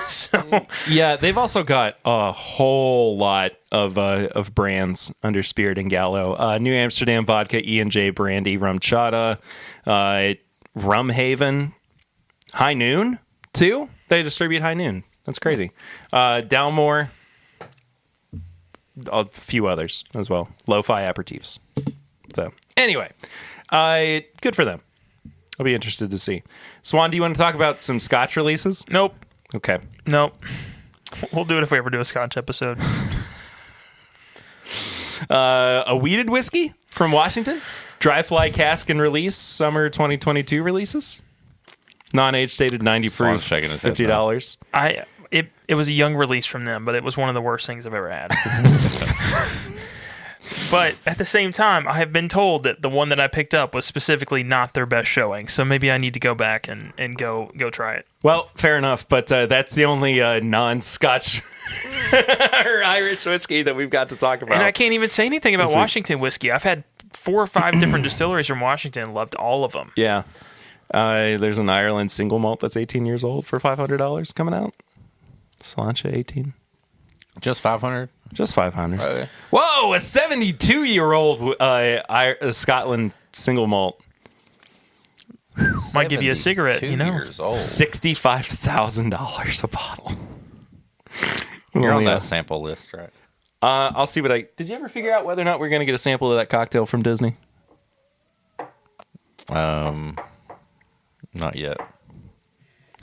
So
Yeah, they've also got a whole lot of brands under Spirit and Gallo. New Amsterdam Vodka, E&J Brandy, Rum Chata, Rum Haven, High Noon, too. They distribute High Noon. That's crazy. Dalmore, a few others as well. Lo-Fi Aperitifs. So, anyway, good for them. I'll be interested to see. Swan, do you want to talk about some Scotch releases?
nope.
Okay.
We'll do it if we ever do a Scotch episode.
A weeded whiskey from Washington. Dry fly cask and release. Summer 2022 releases. Non-age stated 90 proof.
Swan's shaking his head
$50.
It was a young release from them, but it was one of the worst things I've ever had. But at the same time, I have been told that the one that I picked up was specifically not their best showing. So maybe I need to go back and go try it.
Well, fair enough, but that's the only non-Scotch or Irish whiskey that we've got to talk about.
And I can't even say anything about
This week.
Washington whiskey. I've had 4 or 5 different distilleries from Washington. Loved all of them.
Yeah. There's an Ireland single malt that's 18 years old for $500 coming out. Sláinte 18.
Just 500.
Just 500.
Okay.
Whoa, a 72-year-old Scotland single malt.
Might give you a cigarette,
72
you know.
Years old.
$65,000 a bottle.
You're on
Yeah.
that sample list, right?
I'll see what Did you ever figure out whether or not we're going to get a sample of that cocktail from Disney?
Not yet.
I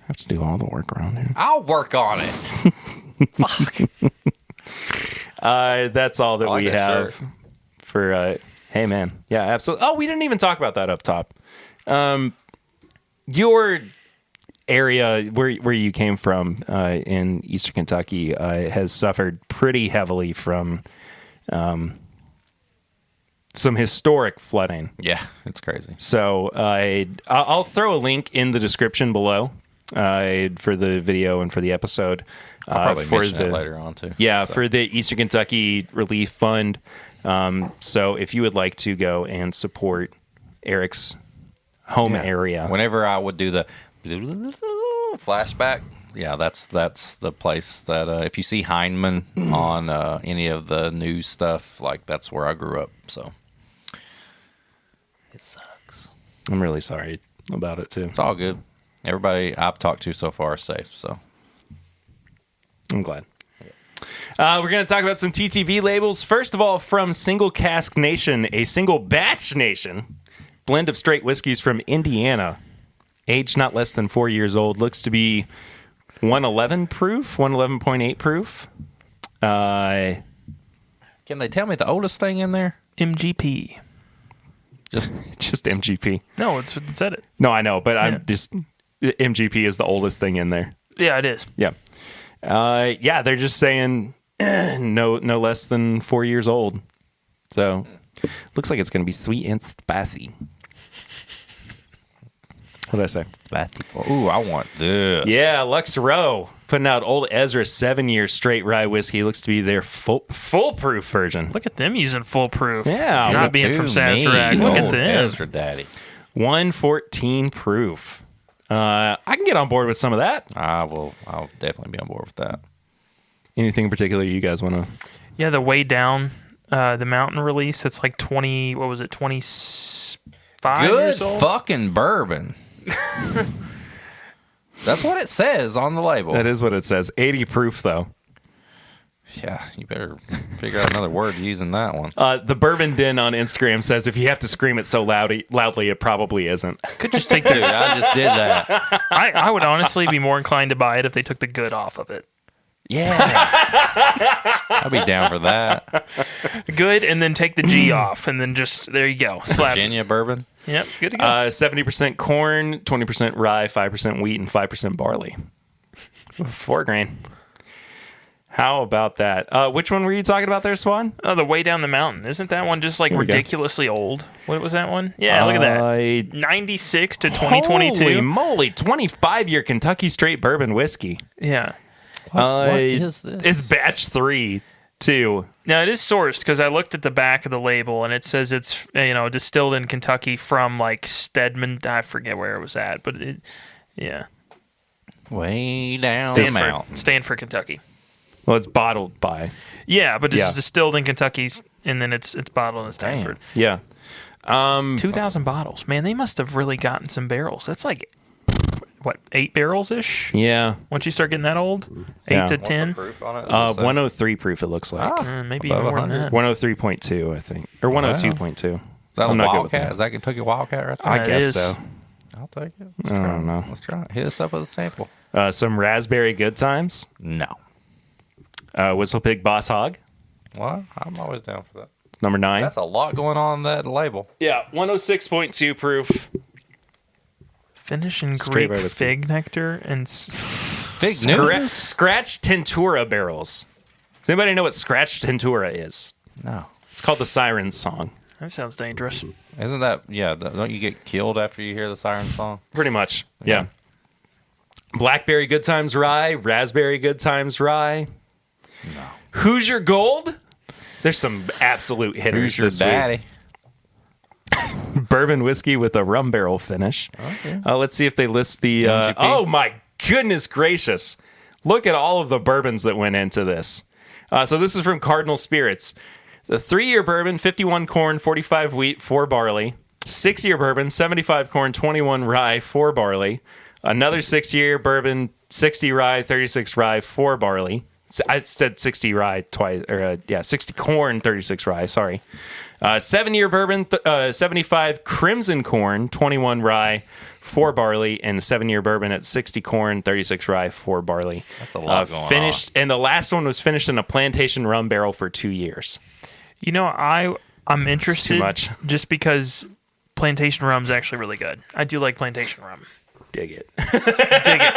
have to do all the work around here.
I'll work on it.
That's all that
I like
we
that
have for. Hey, man. Yeah, absolutely. Oh, we didn't even talk about that up top. Your area where you came from in Eastern Kentucky has suffered pretty heavily from some historic flooding.
Yeah, it's crazy.
So I'll throw a link in the description below for the video and for the episode.
I'll probably
for
mention it later on, too.
Yeah,
So.
for the Eastern Kentucky Relief Fund. So if you would like to go and support Eric's home area.
Whenever I would do the flashback, yeah, that's the place that if you see Heinemann on any of the news stuff, like that's where I grew up. So it sucks.
I'm really sorry about it, too.
It's all good. Everybody I've talked to so far is safe. So
I'm glad. We're going to talk about some TTV labels. First of all, from Single Cask Nation, a single batch nation, blend of straight whiskeys from Indiana. Aged not less than 4 years old. Looks to be 111 proof, 111.8 proof.
Can they tell me the oldest thing in there?
MGP.
Just
Just MGP.
No, it said it.
No, I know, but
Yeah.
I'm just MGP is the oldest thing in there.
Yeah, it is.
Yeah. Yeah, they're just saying no less than 4 years old. So looks like it's going to be sweet and spicy. What did I say?
Ooh, I want this.
Yeah, Lux Row putting out Old Ezra 7-year straight rye whiskey. Looks to be their foolproof version.
Look at them using foolproof.
Yeah.
Not being from Sazerac. Look at them.
Ezra Daddy.
114 proof. I can get on board with some of that.
I'll definitely be on board with that.
Anything in particular you guys want to?
Yeah, the way down the mountain release, it's like 20, what was it, 25
Good
years old?
fucking bourbon. That's what it says on the label.
That is what it says. 80 proof, though.
Yeah, you better figure out another word using that one.
The Bourbon Den on Instagram says if you have to scream it so loudly, it probably isn't.
Could just take
Dude,
the.
I just did that.
I would honestly be more inclined to buy it if they took the good off of it.
Yeah. I'll be down for that.
Good, and then take the G off, and then just, there you go. Slap.
Virginia bourbon.
Yep, good to go.
70% corn, 20% rye, 5% wheat, and 5% barley. 4 grain. How about that? Which one were you talking about there, Swan?
Oh, the way down the mountain. Isn't that one just like
Here we go.
ridiculously old? What was that one? Yeah, look at that. 96 to 2022.
Holy moly, 25-year Kentucky straight bourbon whiskey.
Yeah.
What is this?
It's batch 3, too.
Now, it is sourced because I looked at the back of the label and it says it's, distilled in Kentucky from like Stedman. I forget where it was at, but yeah.
Way down the mountain.
Stanford, Kentucky.
Well, it's bottled by.
Yeah, but it's
Yeah.
distilled in Kentucky and then it's bottled in Stanford.
Yeah.
2,000 bottles. Man, they must have really gotten some barrels. That's like, what, 8 barrels ish?
Yeah.
Once you start getting that old? 8
Yeah.
to
What's
10?
the proof on it? Does it say?
103 proof, it looks like.
Maybe
Above
more than
100.
that.
103.2, I think. Or 102.2.
Is that a
I'm not good with
Wildcat?
that.
Is that Kentucky Wildcat right there?
I
That
guess
is.
so.
I'll take it.
I don't know.
Let's try it. Hit us up with a sample.
Some raspberry good times.
No.
Whistle Pig Boss Hog,
What? I'm always down for that.
number 9.
That's a lot going on in that label.
Yeah, 106.2 proof.
Finish in
Straight
grape
rye whiskey.
fig nectar and
Big news.
Scratch Tentura barrels. Does anybody know what Scratch Tentura is?
No.
It's called the Siren Song.
that sounds dangerous.
Isn't that, don't you get killed after you hear the siren song?
Pretty much, yeah. Blackberry Good Times Rye, Raspberry Good Times Rye.
No.
Hoosier Gold. There's some absolute hitters
Who's your
this
daddy?
week. Bourbon whiskey with a rum barrel finish.
Okay.
Let's see if they list the.
MGP?
Oh my goodness gracious! Look at all of the bourbons that went into this. So this is from Cardinal Spirits. The 3-year bourbon, 51 corn, 45 wheat, 4 barley. 6-year bourbon, 75 corn, 21 rye, 4 barley. Another 6-year bourbon, 60 rye, 36 rye, 4 barley. I said 60 rye twice, 60 corn, 36 rye. Sorry. 7-year bourbon, 75 crimson corn, 21 rye, 4 barley, and 7-year bourbon at 60 corn, 36 rye, 4 barley.
That's a lot going
finished, and the last one was finished in a plantation rum barrel for 2 years.
I'm interested
much.
just because plantation rum's actually really good. I do like plantation rum.
Dig it.
Dig it.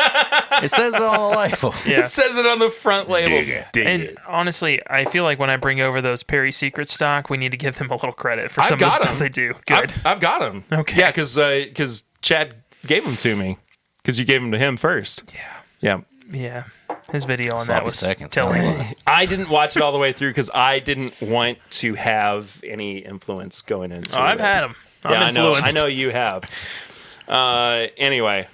It says it on the label.
Yeah.
It says it on the front label. Dig
And
it.
honestly, I feel like when I bring over those Perry Secret stock, we need to give them a little credit for
I've
some of the
got
stuff
'em.
they do. Good.
I've got them.
Okay.
Yeah, because Chad gave them to me. Because you gave them to him first.
Yeah.
Yeah.
Yeah. His video on
Sloppy
that was
seconds.
telling.
I didn't watch it all the way through because I didn't want to have any influence going into it.
I've had them.
Yeah,
I'm influenced.
I know you have. Anyway,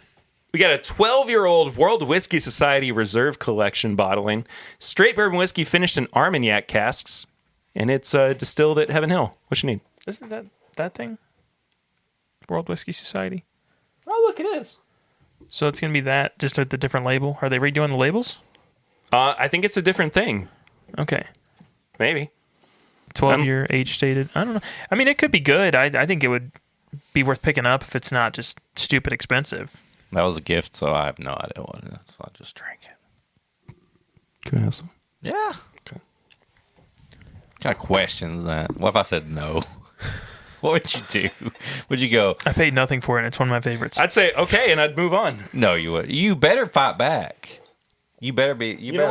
we got a 12-year-old World Whiskey Society Reserve Collection bottling. Straight bourbon whiskey finished in Armagnac casks. And it's distilled at Heaven Hill. What you need?
Isn't that thing? World Whiskey Society?
Oh, look, it is.
So it's going to be that, just with the different label. Are they redoing the labels?
I think it's a different thing.
Okay.
Maybe.
12-year age stated. I don't know. I mean, it could be good. I think it would be worth picking up if it's not just stupid expensive.
That was a gift, so I have no idea what it is. So I just drank it.
Can I have some?
Yeah.
Okay.
What kind of questions that? What if I said no? What would you do? Would you go,
I paid nothing for it, and it's one of my favorites.
I'd say okay, and I'd move on.
no, you would. You better fight back. You better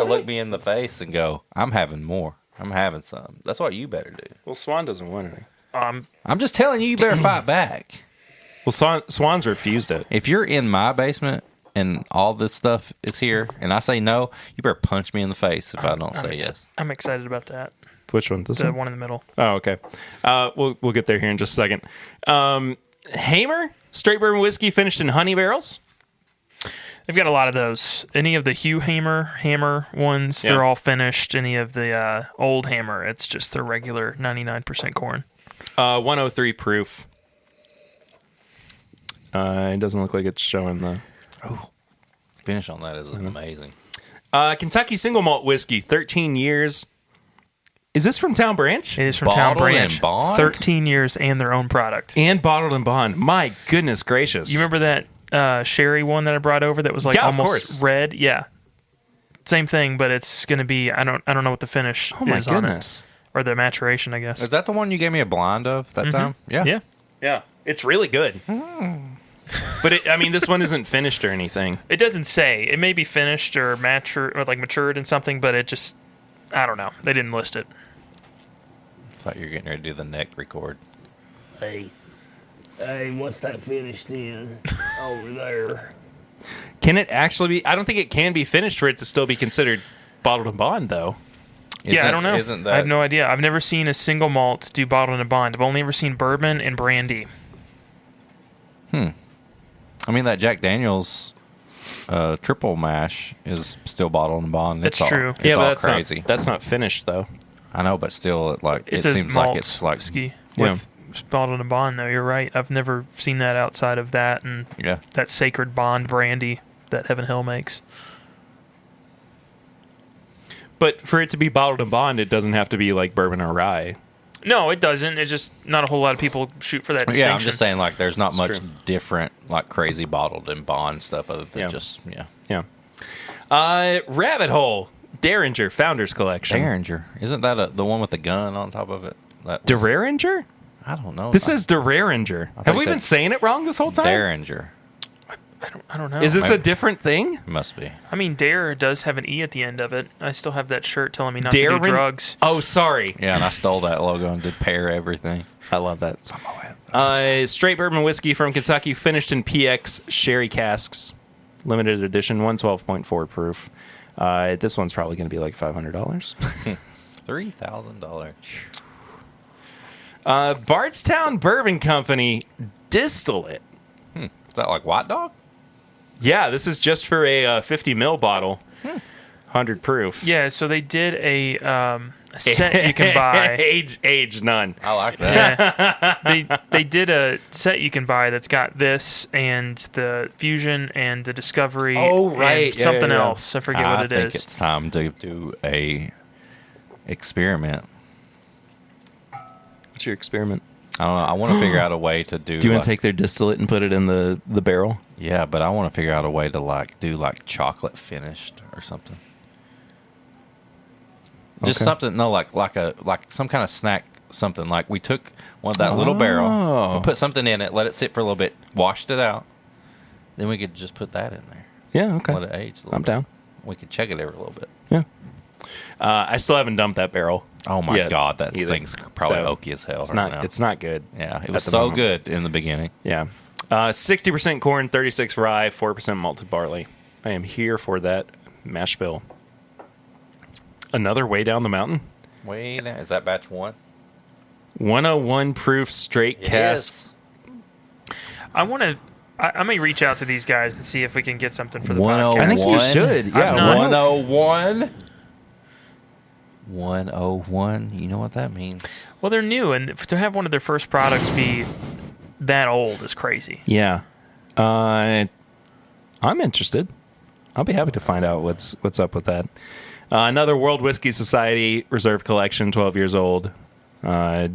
look me in the face and go, I'm having more. I'm having some. That's what you better do.
Well, Swan doesn't want any.
I'm just telling you, you better fight back.
Well, Swan's refused it.
If you're in my basement and all this stuff is here and I say no, you better punch me in the face if I don't say yes.
I'm excited about that.
Which one? This
The
one?
one in the middle.
Oh, okay. We'll get there here in just a second. Hamer straight bourbon whiskey finished in honey barrels.
They've got a lot of those. Any of the Hugh Hammer ones,
Yeah.
they're all finished. Any of the old Hammer, it's just the regular 99% corn.
103 proof. It doesn't look like it's showing the
Finish on that is amazing.
Kentucky single malt whiskey, 13 years. Is this from Town Branch?
It is from Town
Bottled
Branch.
and bond?
13 years and their own product.
And bottled in bond. My goodness gracious!
You remember that sherry one that I brought over that was like
Yeah, of
almost
course.
red? Yeah. Same thing, but it's going to be I don't know what the finish
Oh my
is on it.
goodness!
Or the maturation, I guess.
Is that the one you gave me a blind of that time? Yeah.
Yeah.
Yeah, it's really good. But this one isn't finished or anything.
It doesn't say. It may be finished or matured in something, but it just I don't know. They didn't list it.
Thought you were getting ready to do the neck record.
Hey, what's that finished in over there?
Can it actually be? I don't think it can be finished for it to still be considered bottled in bond, though.
I don't know.
Isn't that
I have no idea. I've never seen a single malt do bottled in a bond. I've only ever seen bourbon and brandy.
that Jack Daniels triple mash is still bottled in bond.
That's
It's
true.
All, it's all
that's
crazy.
That's not finished though.
I know, but still,
It's
it
a
seems
malt
like it's like
whiskey
Yeah.
with bottled in a bond, though. You're right. I've never seen that outside of that and
yeah.
that sacred bond brandy that Heaven Hill makes.
But for it to be bottled in bond, it doesn't have to be like bourbon or rye.
No, it doesn't. It's just not a whole lot of people shoot for that distinction.
Yeah, I'm just saying, there's not
That's
much
true.
different, crazy bottled and bond stuff other than
Yeah. Rabbit Hole Derringer Founders Collection.
Derringer. Isn't that the one with the gun on top of it? That was-
Derringer?
I don't know.
This says Derringer.
thought
Have
you
we
said
been saying it wrong this whole time?
Derringer.
I don't know.
Is this
Maybe.
a different thing?
It must be.
I mean, Dare does have an E at the end of it. I still have that shirt telling me not to do
Darren-
drugs.
Oh, sorry.
Yeah, and I stole that logo and did pair everything.
I love that. Straight bourbon whiskey from Kentucky, finished in PX sherry casks, limited edition, 112.4 proof. This one's probably going to be like $500.
$3,000.
Bardstown Bourbon Company distillate.
Is that like White Dog?
Yeah, this is just for a 50 ml bottle, 100 proof.
Yeah, so they did a set you can buy.
age none.
I like that.
Yeah, they did a set you can buy that's got this and the Fusion and the Discovery.
Oh, right.
and
Yeah,
something
yeah, yeah.
else. I forget what it
think
is.
it's time to do a experiment.
What's your experiment?
I don't know. I want to figure out a way to do.
Do you want to take their distillate and put it in the barrel?
Yeah, but I want to figure out a way to do chocolate finished or something. Just
Okay.
something, no, like some kind of snack, something. Like we took one of that little barrel,
Oh.
we put something in it, let it sit for a little bit, washed it out, then we could just put that in there.
Yeah, okay.
Let it age a little
I'm
bit.
down.
We could check it every little bit.
Yeah. I still haven't dumped that barrel.
Oh my
yet
God, that
either.
thing's probably
So,
oaky as hell
It's
right
not.
now.
It's not good.
Yeah, it
at
was
the
so
moment.
good in the beginning.
Yeah. 60% corn, 36 rye, 4% malted barley. I am here for that mash bill. Another way down the mountain.
Wait, is that batch one?
101 proof straight cask.
I want to. I may reach out to these guys and see if we can get something for the
101.
podcast.
I think you should. Yeah.
not-
101. 101. You know what that means?
Well, they're new, and to have one of their first products be that old is crazy.
Yeah. I'm interested. I'll be happy to find out what's up with that. Another World Whiskey Society Reserve Collection, 12 years old,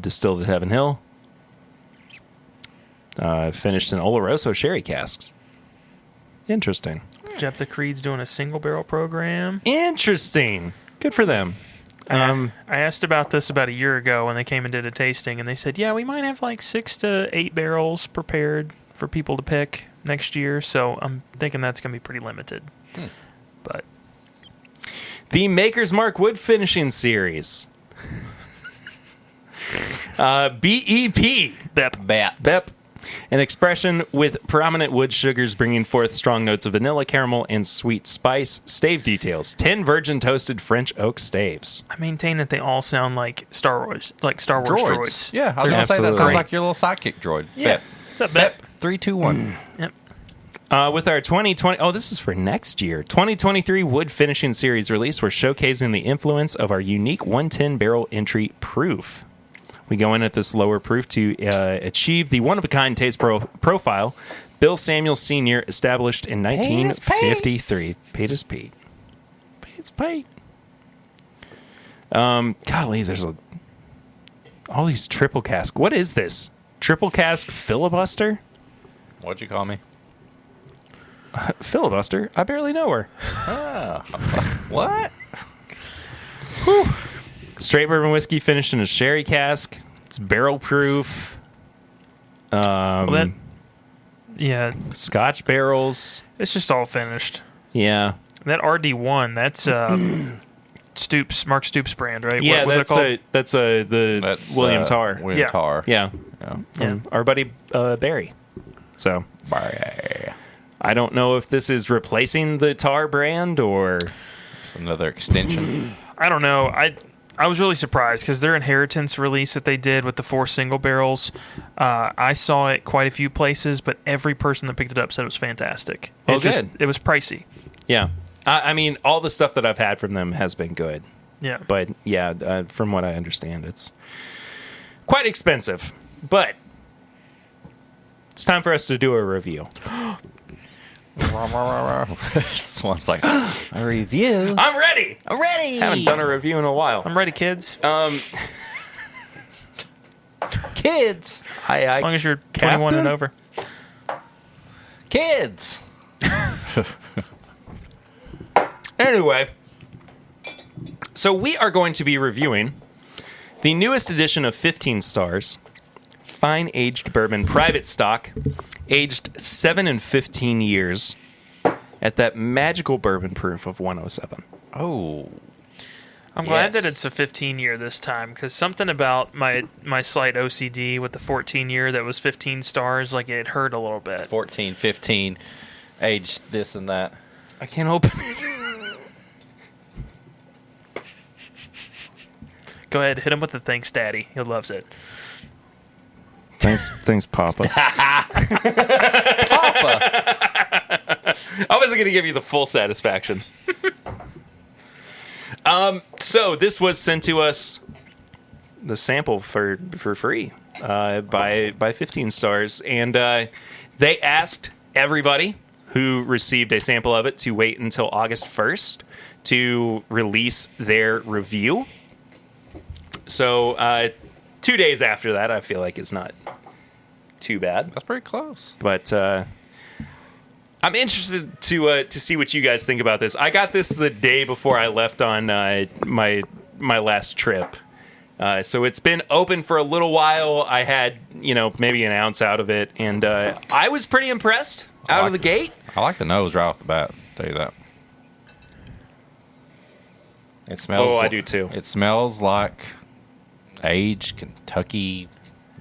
distilled at Heaven Hill. finished in Oloroso sherry casks. Interesting.
Jeff the Creed's doing a single barrel program.
Interesting. Good for them.
I asked about this about a year ago when they came and did a tasting, and they said, yeah, we might have like 6 to 8 barrels prepared for people to pick next year. So I'm thinking that's going to be pretty limited. But
The Maker's Mark Wood Finishing Series. BEP. BEP. An expression with prominent wood sugars bringing forth strong notes of vanilla, caramel, and sweet spice. Stave details. 10 virgin toasted French oak staves.
I maintain that they all sound like Star Wars droids.
Yeah, I was going to say that
Absolutely.
sounds like your little sidekick droid.
Yeah.
Bep.
What's up, Bep?
3, 2, 1.
Yep.
With our 2020, this is for next year, 2023 Wood Finishing Series release, we're showcasing the influence of our unique 110 barrel entry proof. We go in at this lower proof to achieve the one-of-a-kind taste profile Bill Samuel Sr. established in 1953. Pete is Pete. Pete's Pete. Golly, there's all these triple cask. What is this? Triple cask filibuster?
What'd you call me?
Filibuster? I barely know her.
What?
Straight bourbon whiskey finished in a sherry cask. It's barrel proof.
Yeah,
Scotch barrels.
it's just all finished.
Yeah.
That RD1, that's Mark Stoops brand, right?
Yeah,
what was it called?
that's
That's
William Tarr.
William
Yeah.
Tarr.
Yeah.
Yeah.
From our buddy Barry. So
Barry.
I don't know if this is replacing the Tar brand or
It's another extension.
I don't know. I was really surprised because their inheritance release that they did with the 4 single barrels, I saw it quite a few places, but every person that picked it up said it was fantastic.
Oh, good.
It was pricey.
yeah. I mean, all the stuff that I've had from them has been good,
Yeah.
but yeah, from what I understand, it's quite expensive. But it's time for us to do a review.
This one's like a review.
I'm ready.
I'm ready.
Haven't done a review in a while.
I'm ready, kids.
Kids.
As long as you're 21 and
Captain?
over.
Kids.
Anyway, so we are going to be reviewing the newest edition of 15 Stars Fine Aged Bourbon Private Stock, aged 7 and 15 years at that magical bourbon proof of 107.
Oh.
I'm glad
Yes.
that it's a 15-year this time because something about my slight OCD with the 14-year that was 15 stars, like it hurt a little bit.
14, 15, age this and that.
I can't open it.
Go ahead, hit him with the thanks, Daddy. He loves it.
Thanks, Papa.
Papa.
I wasn't going to give you the full satisfaction. So this was sent to us, the sample for free by 15 Stars, and they asked everybody who received a sample of it to wait until August 1st to release their review. So 2 days after that, I feel like it's not too bad.
That's pretty close.
But I'm interested to see what you guys think about this. I got this the day before I left on my last trip, so it's been open for a little while. I had maybe an ounce out of it, and I was pretty impressed out of the gate.
I like the nose right off the bat. I'll tell you that. It smells.
Oh, I do too.
It smells like aged Kentucky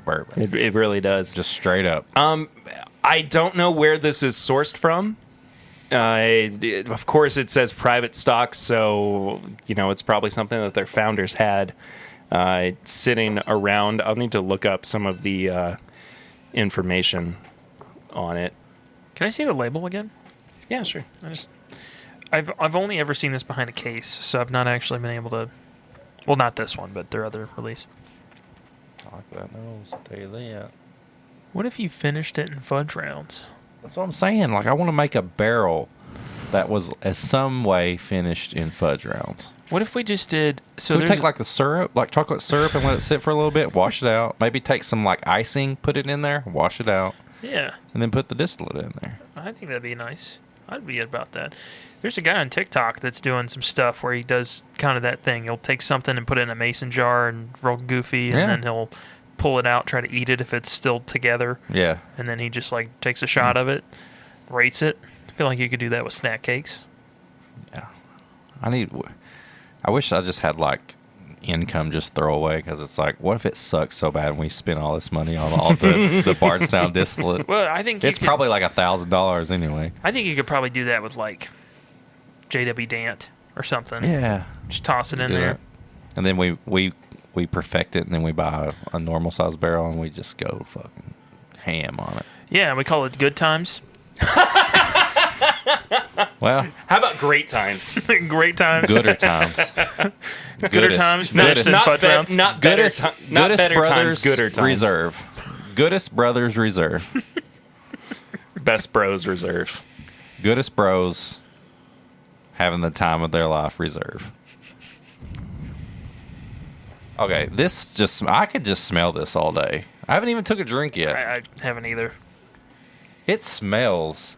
bourbon.
It really does.
Just straight up.
I don't know where this is sourced from. Of course, it says private stock, so it's probably something that their founders had sitting around. I'll need to look up some of the information on it.
Can I see the label again?
Yeah, sure.
I've only ever seen this behind a case, so I've not actually been able to. Well, not this one, but their other release.
I like that nose. I'll tell you that.
What if you finished it in fudge rounds?
That's what I'm saying. Like, I want to make a barrel that was some way finished in fudge rounds.
What if we just did? So
Could we
there's
take like the syrup, like chocolate syrup, and let it sit for a little bit, wash it out. Maybe take some like icing, put it in there, wash it out.
Yeah.
and then put the distillate in there.
I think that'd be nice. I'd be about that. There's a guy on TikTok that's doing some stuff where he does kind of that thing. He'll take something and put it in a mason jar and real goofy, and then he'll pull it out, try to eat it if it's still together.
Yeah.
And then he just like takes a shot of it, rates it. I feel like you could do that with snack cakes.
Yeah. I wish I just had like income just throw away, because it's like, what if it sucks so bad and we spend all this money on all the Bardstown distillate?
Well, I think
it's probably like $1,000 anyway.
I think you could probably do that with like JW Dant or something.
Yeah.
Just toss it in
Do
there.
that. And then we perfect it, and then we buy a normal size barrel, and we just go fucking ham on it.
Yeah, we call it Good Times.
Well,
How about great times?
Great times.
gooder times.
It's gooder times. Finished in
not
fudge rounds.
not better,
Goodest,
not
Goodest
better
Brothers
times, gooder times.
Reserve. Goodest Brothers Reserve.
Best Bros Reserve.
Goodest Bros having the time of their life reserve. Okay, I could just smell this all day. I haven't even took a drink yet.
I haven't either.
It smells.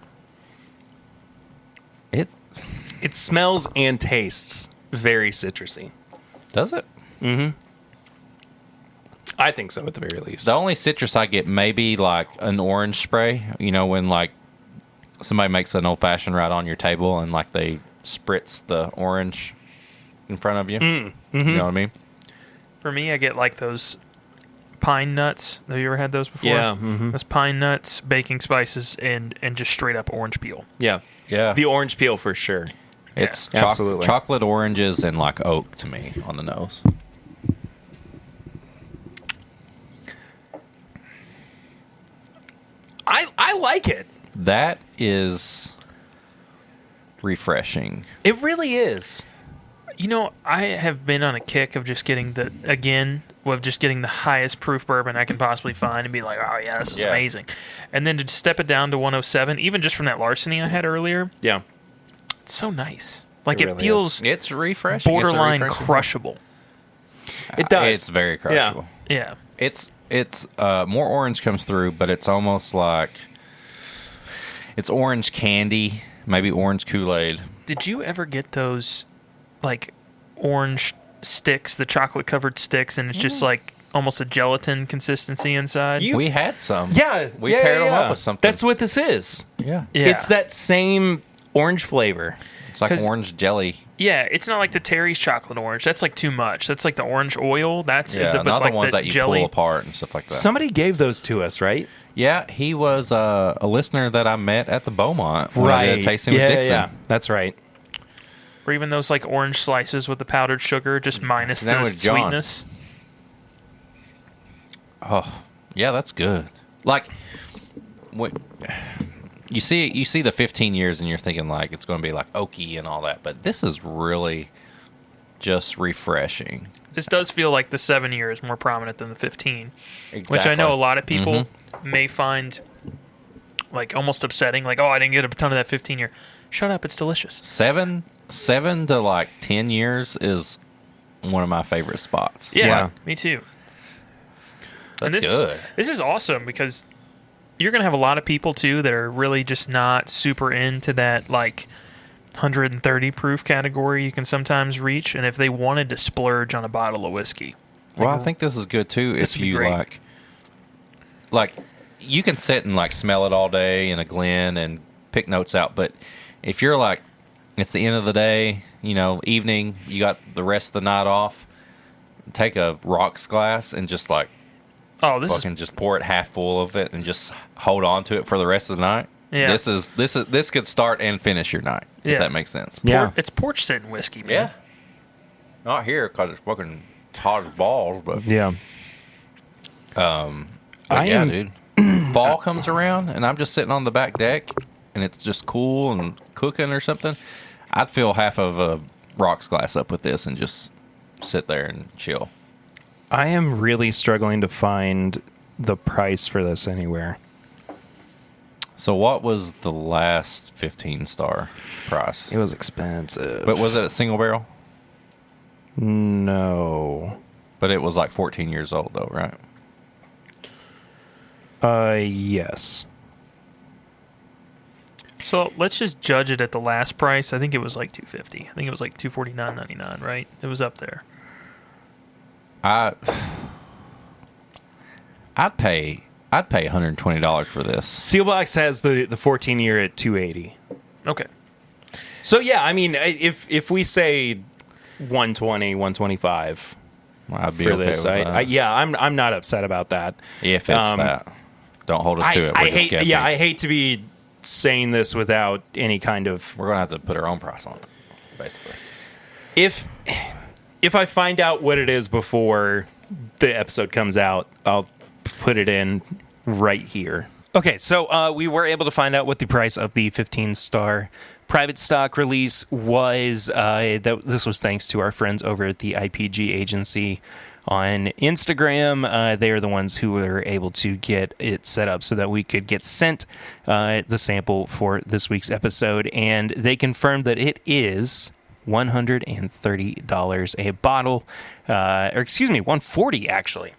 It smells and tastes very citrusy.
Does it?
I think so, at the very least.
The only citrus I get maybe like an orange spray. You know, when like somebody makes an old fashioned right on your table and like they spritz the orange in front of you. You know what I mean?
For me, I get like those pine nuts. Have you ever had those before?
Yeah.
Those pine nuts, baking spices, and just straight up orange peel.
Yeah.
Yeah.
The orange peel for sure.
It's
Yeah, absolutely.
chocolate oranges and like oak to me on the nose.
I like it.
That is refreshing.
It really is.
You know, I have been on a kick of just getting the highest proof bourbon I can possibly find and be like, oh yeah, this is
Yeah.
amazing. And then to step it down to 107, even just from that larceny I had earlier,
Yeah.
it's so nice. Like
It
it
really
feels
It's refreshing. It's a
borderline
refreshing-
crushable.
It does.
It's very crushable.
Yeah.
It's more orange comes through, but it's almost like it's orange candy, maybe orange Kool-Aid.
Did you ever get those like orange sticks, the chocolate covered sticks, and it's just like almost a gelatin consistency inside?
We had some.
Yeah.
We paired them up with something.
That's what this is.
Yeah.
Yeah.
It's that same orange flavor.
It's like
'Cause-
orange jelly.
Yeah, it's not like the Terry's chocolate orange. That's like too much. That's like the orange oil. That's
Yeah,
but
not
like
the ones that you
jelly.
pull apart and stuff like that.
Somebody gave those to us, right?
Yeah, he was a listener that I met at the Beaumont. When I did a tasting with Dixon.
Yeah. That's right.
Or even those like orange slices with the powdered sugar, just minus
That
the
was John.
sweetness.
Oh, yeah, that's good. Like, when you see the 15 years, and you're thinking like it's going to be like oaky and all that, but this is really just refreshing.
This does feel like the 7 year is more prominent than the 15, which I
Exactly.
know a lot of people may find like almost upsetting. Like, oh, I didn't get a ton of that 15 year. Shut up, it's delicious.
7 to like 10 years is one of my favorite spots.
Yeah, me too.
That's
And
good.
This is awesome because you're going to have a lot of people too that are really just not super into that like 130 proof category you can sometimes reach. And if they wanted to splurge on a bottle of whiskey,
Well, I think this is good too
This
if
would be
you
great.
like you can sit and like smell it all day in a Glen and pick notes out, but if you're like it's the end of the day, you know, evening, you got the rest of the night off, take a rocks glass and just like
oh, this
fucking just pour it half full of it and just hold on to it for the rest of the night.
Yeah.
This could start and finish your night.
Yeah.
If that makes sense.
Yeah.
it's porch sitting whiskey, man.
Yeah. Not here because it's fucking hot as balls, but
Yeah.
But
I
yeah,
am-
dude. Fall comes around and I'm just sitting on the back deck and it's just cool and cooking or something. I'd fill half of a rocks glass up with this and just sit there and chill.
I am really struggling to find the price for this anywhere.
So what was the last 15-star price?
It was expensive.
But was it a single barrel?
No.
But it was like 14 years old though, right?
Yes.
So let's just judge it at the last price. I think it was like $250. I think it was like $249.99, right? It was up there.
I'd pay $120 for this.
Sealbox has the 14 year at $280.
Okay.
So yeah, I mean, if we say 120, 125
I'd be
for
okay
this,
with that.
I'm not upset about that.
If it's that, don't hold us to it. We're
I
just
hate,
guessing.
yeah, I hate to be saying this without any kind of.
We're gonna have to put our own price on it, basically.
If I find out what it is before the episode comes out, I'll put it in right here. Okay, so we were able to find out what the price of the 15-star private stock release was. This was thanks to our friends over at the IPG agency on Instagram. They are the ones who were able to get it set up so that we could get sent the sample for this week's episode, and they confirmed that it is $130 a bottle, or excuse me, $140 actually.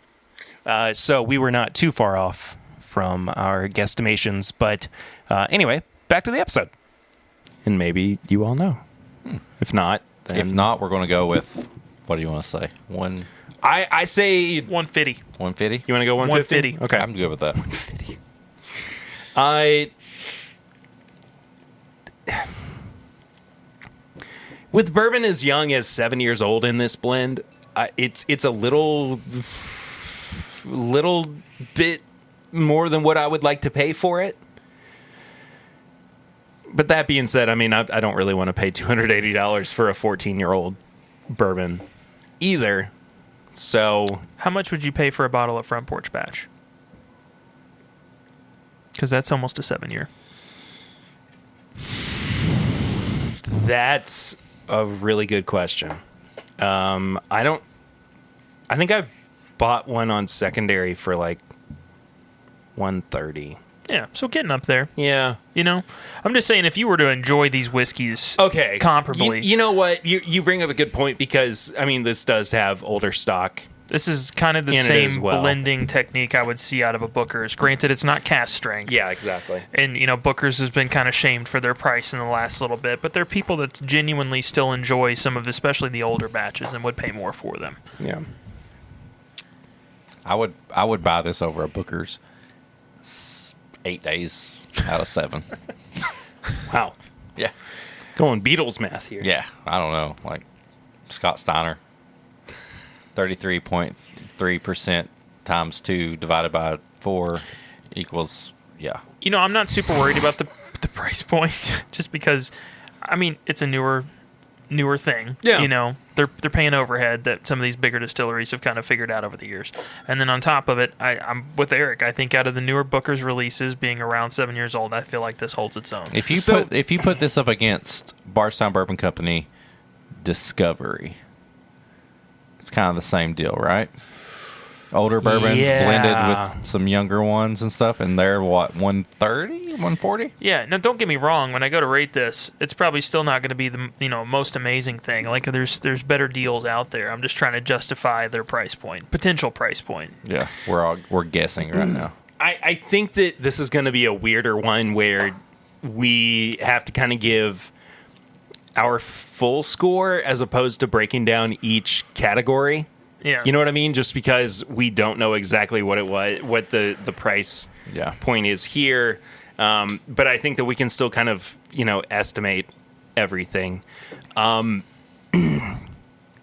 So we were not too far off from our guesstimations, but anyway, back to the episode. And maybe you all know. If not, then
If not, we're gonna go with, what do you want to say?
I say
150.
150?
you want to go 150?
150.
Okay.
I'm good with that.
With bourbon as young as 7 years old in this blend, it's a little bit more than what I would like to pay for it. But that being said, I mean, I don't really want to pay $280 for a 14-year-old bourbon either. So
How much would you pay for a bottle of Front Porch Batch? Because that's almost a 7-year.
that's a really good question. I think I bought one on secondary for like $130.
Yeah, so getting up there.
Yeah.
You know, I'm just saying if you were to enjoy these whiskeys,
Okay.
comparably,
You know what? You bring up a good point because, I mean, this does have older stock.
this is kind of the
in it as
same
well.
blending technique I would see out of a Booker's. Granted, it's not cast strength.
Yeah, exactly.
And, you know, Booker's has been kind of shamed for their price in the last little bit, but there are people that genuinely still enjoy some of, especially the older batches, and would pay more for them.
Yeah.
I would buy this over a Booker's 8 days out of 7.
Wow.
Yeah.
Going Beatles math here.
Yeah. I don't know. Like Scott Steiner. 33.3% times 2 divided by 4 equals, yeah.
You know, I'm not super worried about the price point, just because, I mean, it's a newer thing.
Yeah.
You know, they're paying overhead that some of these bigger distilleries have kind of figured out over the years. And then on top of it, I'm with Eric. I think out of the newer Booker's releases, being around 7 years old, I feel like this holds its own.
If you put this up against Bardstown Bourbon Company Discovery, it's kind of the same deal, right? Older bourbons blended with some younger ones and stuff, and they're what, 130, 140?
Yeah, now don't get me wrong. When I go to rate this, it's probably still not going to be the most amazing thing. Like there's better deals out there. I'm just trying to justify their price point, potential price point.
Yeah, we're guessing right now.
I think that this is going to be a weirder one where we have to kind of give our full score as opposed to breaking down each category.
Yeah,
You know what I mean? Just because we don't know exactly what the price
Yeah.
point is here. But I think that we can still kind of, estimate everything.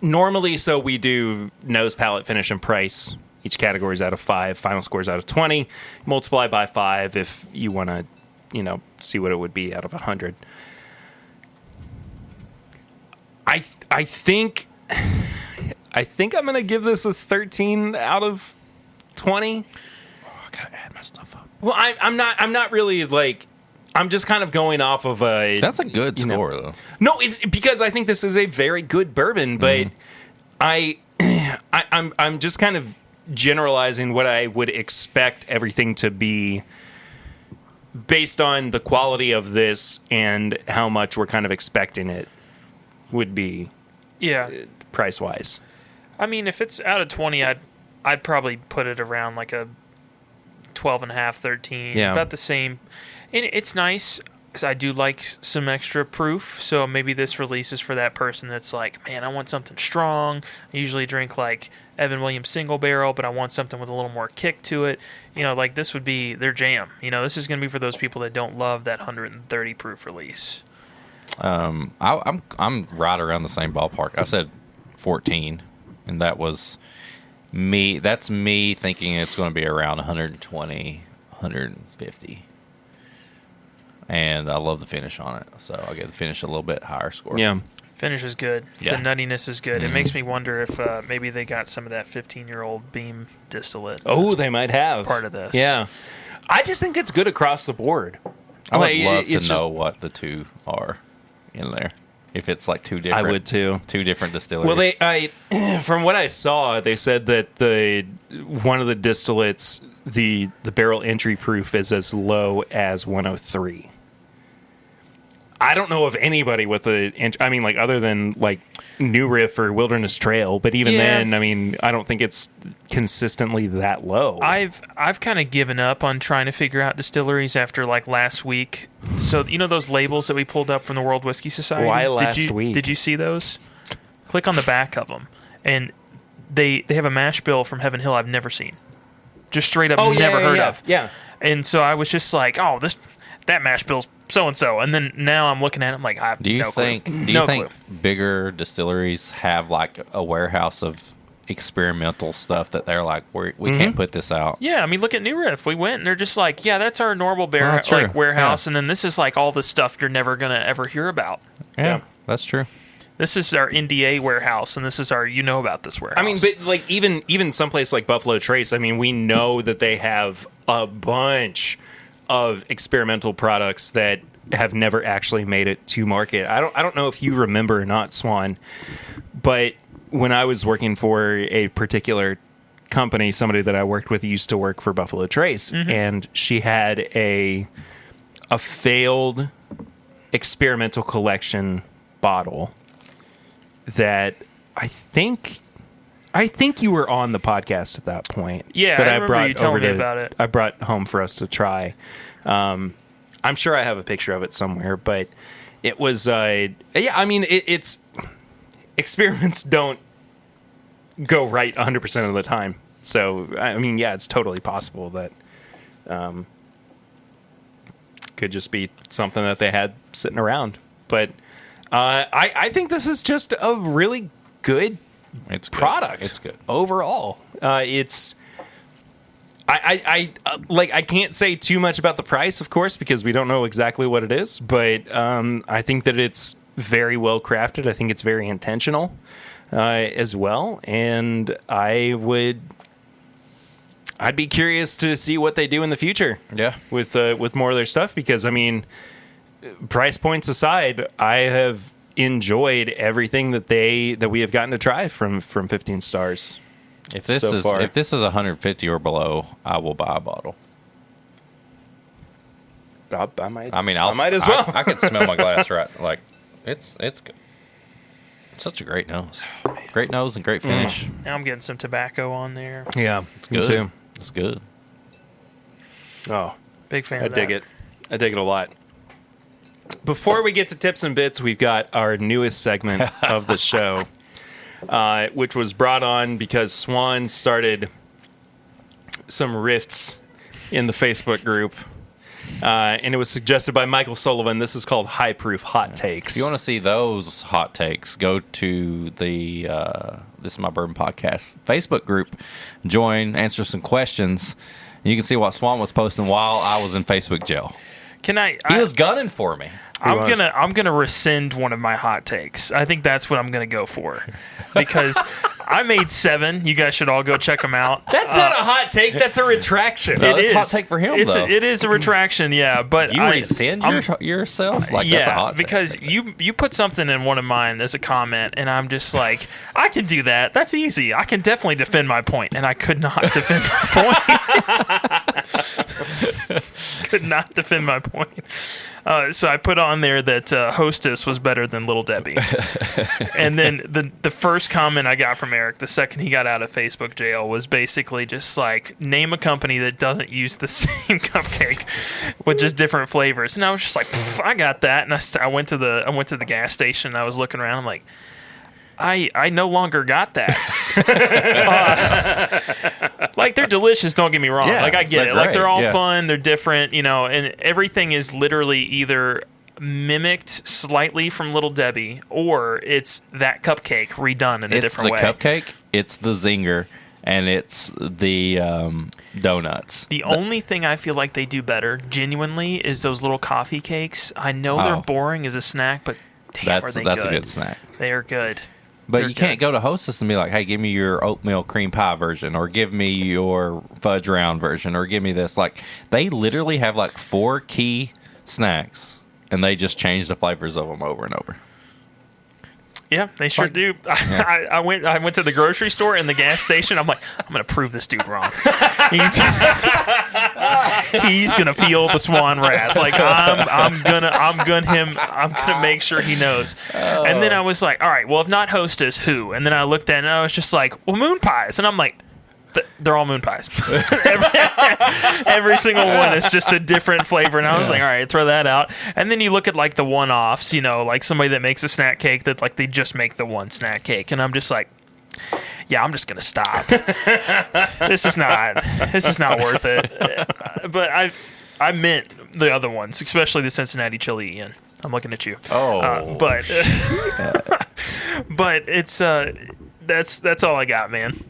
Normally, so we do nose, palate, finish, and price. Each category is out of 5. Final score is out of 20. Multiply by 5 if you want to, see what it would be out of 100. I think I'm going to give this a 13 out of 20.
Oh, I gotta add my stuff up.
Well, I'm not really like, I'm just kind of going off of a.
That's a good score, though.
No, it's because I think this is a very good bourbon, but I'm just kind of generalizing what I would expect everything to be based on the quality of this and how much we're kind of expecting it would be
yeah.
price wise.
I mean, if it's out of 20, I'd probably put it around like a 12.5, 13.
Yeah.
About the same. And it's nice. I do like some extra proof, so maybe this release is for that person that's like, man, I want something strong. I usually drink like Evan Williams single barrel, but I want something with a little more kick to it. Like this would be their jam. This is going to be for those people that don't love that 130 proof release.
I'm right around the same ballpark. I said 14, and that was me. That's me thinking it's going to be around 120, 150. And I love the finish on it, so I get the finish a little bit higher score.
Yeah.
Finish is good.
Yeah.
The nuttiness is good.
Mm-hmm.
It makes me wonder if maybe they got some of that 15-year-old Beam distillate.
Oh, they might have.
Part of this.
Yeah. I just think it's good across the board.
I would love
it's
to know what the two are in there. If it's like two different,
I would too.
Two different distilleries.
Well, from what I saw, they said that one of the distillates, the barrel entry proof is as low as 103. I don't know of anybody with other than like New Riff or Wilderness Trail, but even then, I don't think it's consistently that low.
I've kind of given up on trying to figure out distilleries after like last week. So those labels that we pulled up from the World Whiskey Society.
Why last week?
Did you see those? Click on the back of them, and they have a mash bill from Heaven Hill I've never seen, just straight up never heard of.
Yeah.
And so I was just like, oh, that mash bill's so and so, and then now I'm looking at it, I'm like, I have
Do you
no
think
clue.
bigger distilleries have like a warehouse of experimental stuff that they're like, we can't put this out?
Yeah, look at New Riff. We went and they're just like, yeah, that's our normal
true.
warehouse,
Yeah.
and then this is like all the stuff you're never gonna ever hear about.
Yeah, that's true.
This is our NDA warehouse, and this is our about this warehouse.
But like even someplace like Buffalo Trace, we know that they have a bunch of experimental products that have never actually made it to market. I don't know if you remember or not, Swan, but when I was working for a particular company, somebody that I worked with used to work for Buffalo Trace, and she had a failed experimental collection bottle that I think you were on the podcast at that point.
Yeah,
that
I remember you telling me about it.
I brought home for us to try. I'm sure I have a picture of it somewhere, but it was it's experiments don't go right 100% of the time. So it's totally possible that could just be something that they had sitting around. But I think this is just a really good product.
It's good
overall. I can't say too much about the price, of course, because we don't know exactly what it is. But I think that it's very well crafted. I think it's very intentional as well, and I'd be curious to see what they do in the future.
Yeah,
with more of their stuff, because price points aside, I have enjoyed everything that we have gotten to try from 15 Stars.
If this is 150 or below, I will buy a bottle.
I might.
I
might as well.
I can smell my glass right. Like it's good. Such a great nose, great nose and great finish.
Now I'm getting some tobacco on there.
Yeah,
It's
me
good.
too.
It's good.
Oh,
Big fan.
I
of that.
dig it. I dig it a lot. Before we get to tips and bits, we've got our newest segment of the show, which was brought on because Swan started some rifts in the Facebook group, and it was suggested by Michael Sullivan. This is called High Proof Hot Takes.
If you want to see those hot takes, go to the This Is My Bourbon Podcast Facebook group, join, answer some questions, and you can see what Swan was posting while I was in Facebook jail. He was gunning for me.
I'm gonna rescind one of my hot takes. I think that's what I'm gonna go for, because I made 7. You guys should all go check them out.
That's not a hot take. That's a retraction.
No,
It
that's
is
a hot take for him, though.
It is a retraction, yeah. But
You rescind yourself? Like, that's a hot take.
because you put something in one of mine as a comment, and I'm just like, I can do that. That's easy. I can definitely defend my point, and I could not defend my point. Could not defend my point. So I put on there that Hostess was better than Little Debbie. And then the first comment I got from Eric, the second he got out of Facebook jail, was basically just like, name a company that doesn't use the same cupcake with just different flavors. And I was just like, I got that. And I went to the gas station. And I was looking around. I'm like, I no longer got that. Like, they're delicious, don't get me wrong.
Yeah,
like, I get
they're
it. Like, they're
great,
all
yeah.
fun, they're different, and everything is literally either mimicked slightly from Little Debbie, or it's that cupcake redone in a different way.
It's the cupcake, it's the zinger, and it's the donuts.
The only thing I feel like they do better, genuinely, is those little coffee cakes. I know they're boring as a snack, but damn, are they good.
That's a good snack.
They are good.
But
They're
you can't go to Hostess and be like, hey, give me your oatmeal cream pie version, or give me your fudge round version, or give me this. Like, they literally have like 4 key snacks, and they just change the flavors of them over and over.
Yeah, they sure do. I went to the grocery store and the gas station. I'm like, I'm gonna prove this dude wrong. He's gonna feel the swan wrath. Like, I'm gonna make sure he knows. And then I was like, all right, well, if not Hostess, who? And then I looked at it and I was just like, well, moon pies. And I'm like, they're all moon pies. Every single one is just a different flavor. And I was like, all right, throw that out. And then you look at like the one-offs, like somebody that makes a snack cake that like they just make the one snack cake. And I'm just like, yeah, I'm just going to stop. This is not worth it. But I meant the other ones, especially the Cincinnati chili, Ian. I'm looking at you.
Oh.
But it's that's all I got, man.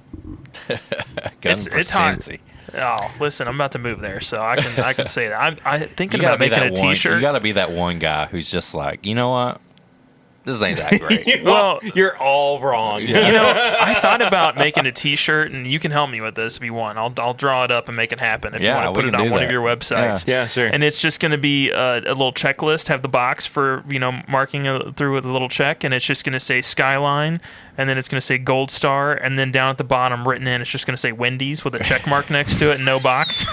It's hot.
Cincy.
Oh, listen, I'm about to move there, so I can say that. I'm thinking
You
about
gotta be
making a
that one.
T-shirt.
You got to be that one guy who's just like, you know what? This ain't that great.
Well, you're all wrong.
I thought about making a T-shirt, and you can help me with this if you want. I'll draw it up and make it happen if you want to put it on one of your websites.
Yeah, sure.
And it's just going to be a little checklist. Have the box for marking through with a little check, and it's just going to say Skyline, and then it's going to say Gold Star, and then down at the bottom written in, it's just going to say Wendy's with a check mark next to it, and no box.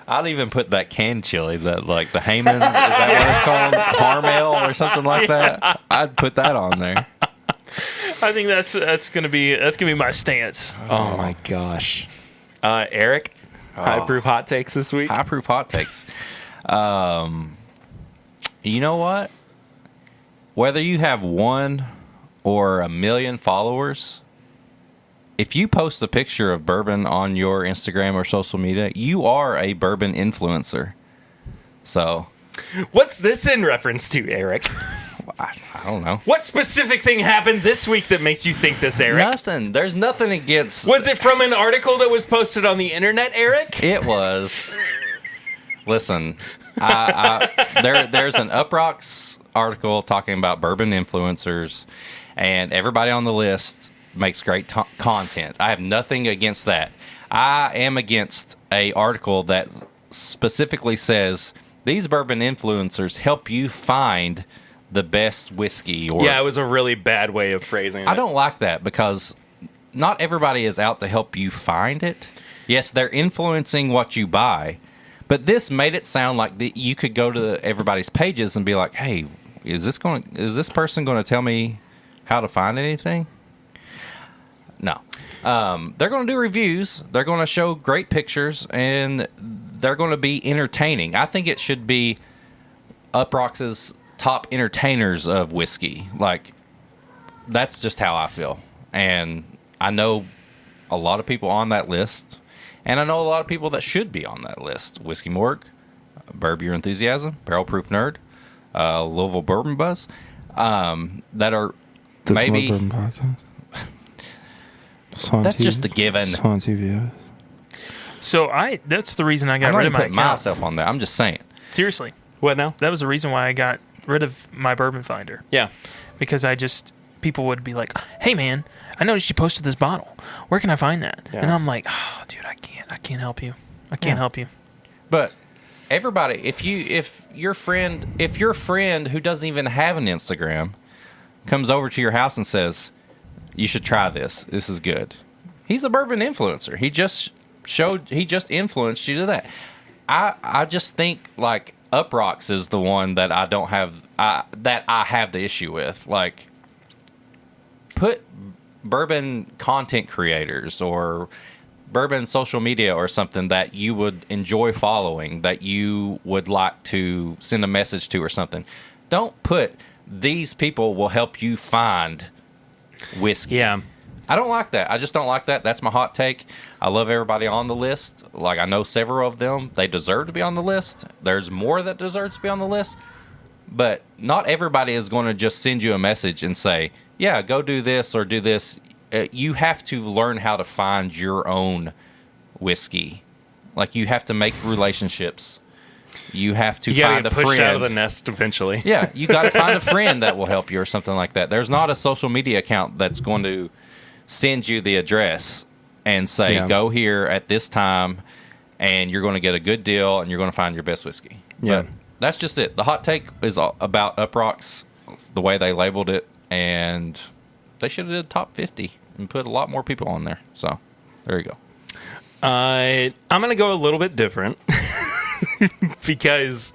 I'd even put that canned chili, that like the Heyman, is that what it's called? Harmel or something like that. I'd put that on there.
I think that's gonna be my stance.
Oh my gosh, Eric, high proof hot takes this week.
High proof hot takes. You know what? Whether you have 1 or 1 million followers, if you post a picture of bourbon on your Instagram or social media, you are a bourbon influencer. So,
What's this in reference to, Eric?
I don't know.
What specific thing happened this week that makes you think this, Eric?
Nothing. There's nothing against.
Was it from an article that was posted on the internet, Eric?
It was. Listen, there's an Uprocks article talking about bourbon influencers, and everybody on the list makes great content. I have nothing against that. I am against a article that specifically says these bourbon influencers help you find the best whiskey. Or
Yeah, it was a really bad way of phrasing it.
I don't like that, because not everybody is out to help you find it. Yes, they're influencing what you buy, but this made it sound like you could go to everybody's pages and be like, "Hey, is this person going to tell me how to find anything?" No. They're going to do reviews. They're going to show great pictures, and they're going to be entertaining. I think it should be Uproxx's top entertainers of whiskey. Like, that's just how I feel. And I know a lot of people on that list, and I know a lot of people that should be on that list. Whiskey Morgue, Burb Your Enthusiasm, Barrel Proof Nerd, Louisville Bourbon Buzz, that are maybe...
Bourbon Podcast.
That's just a given.
Swan TV.
So that's the reason I got
I'm
rid
not
of my
putting
account.
myself on that. I'm just saying.
Seriously,
What now?
that was the reason why I got rid of my Bourbon Finder.
Yeah.
Because people would be like, "Hey man, I noticed you posted this bottle. Where can I find that?"
Yeah.
And I'm like, "Oh, dude, I can't help you. I can't help you."
But everybody, if your friend who doesn't even have an Instagram comes over to your house and says, You should try this. This is good. He's a bourbon influencer. He just influenced you to that. I just think like Uprocks is the one that I don't have that I have the issue with. Like, put bourbon content creators or bourbon social media or something that you would enjoy following, that you would like to send a message to or something. Don't put these people will help you find whiskey.
Yeah.
I don't like that. I just don't like that. That's my hot take. I love everybody on the list. Like, I know several of them. They deserve to be on the list. There's more that deserves to be on the list. But not everybody is going to just send you a message and say, yeah, go do this or do this. You have to learn how to find your own whiskey. Like, you have to make relationships. You have to find a friend.
Pushed out of the nest eventually.
Yeah, you got to find a friend that will help you or something like that. There's not a social media account that's going to send you the address and say, go here at this time, and you're going to get a good deal, and you're going to find your best whiskey.
Yeah.
But that's just it. The hot take is about Uprocks, the way they labeled it, and they should have did top 50 and put a lot more people on there. So there you go.
I'm going to go a little bit different because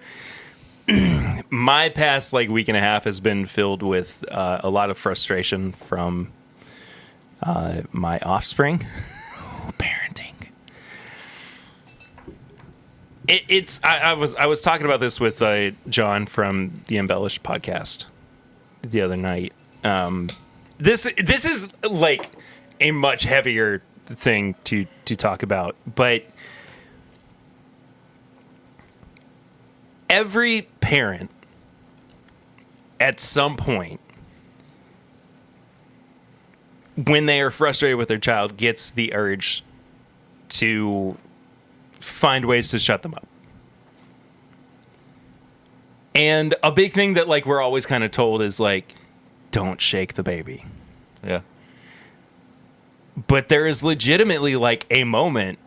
my past week and a half has been filled with a lot of frustration from my offspring.
Parenting.
I was talking about this with John from the Embellished podcast the other night. This is like a much heavier thing to talk about, but every parent at some point, when they are frustrated with their child, gets the urge to find ways to shut them up. And a big thing that we're always kind of told is don't shake the baby.
Yeah.
But there is legitimately a moment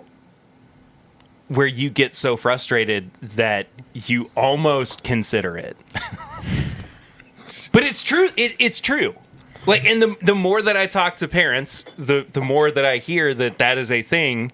where you get so frustrated that you almost consider it. But it's true. It's true. And the more that I talk to parents, the more that I hear that is a thing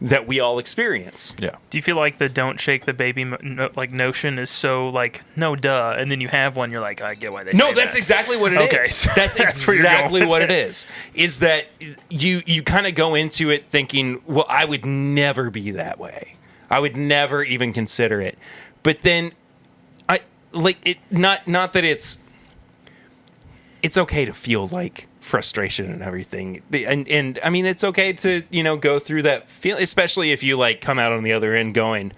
that we all experience.
Yeah.
Do you feel like the "don't shake the baby" notion is so no duh, and then you have one, you're like, I get why they.
No,
say
that's
that.
exactly what it is.
Okay.
That's
That's where you're
exactly
going.
what it is. Is that you kind of go into it thinking, well, I would never be that way. I would never even consider it. But then, not that it's okay to feel frustration and everything, and I mean, it's okay to go through that feel, especially if you come out on the other end going,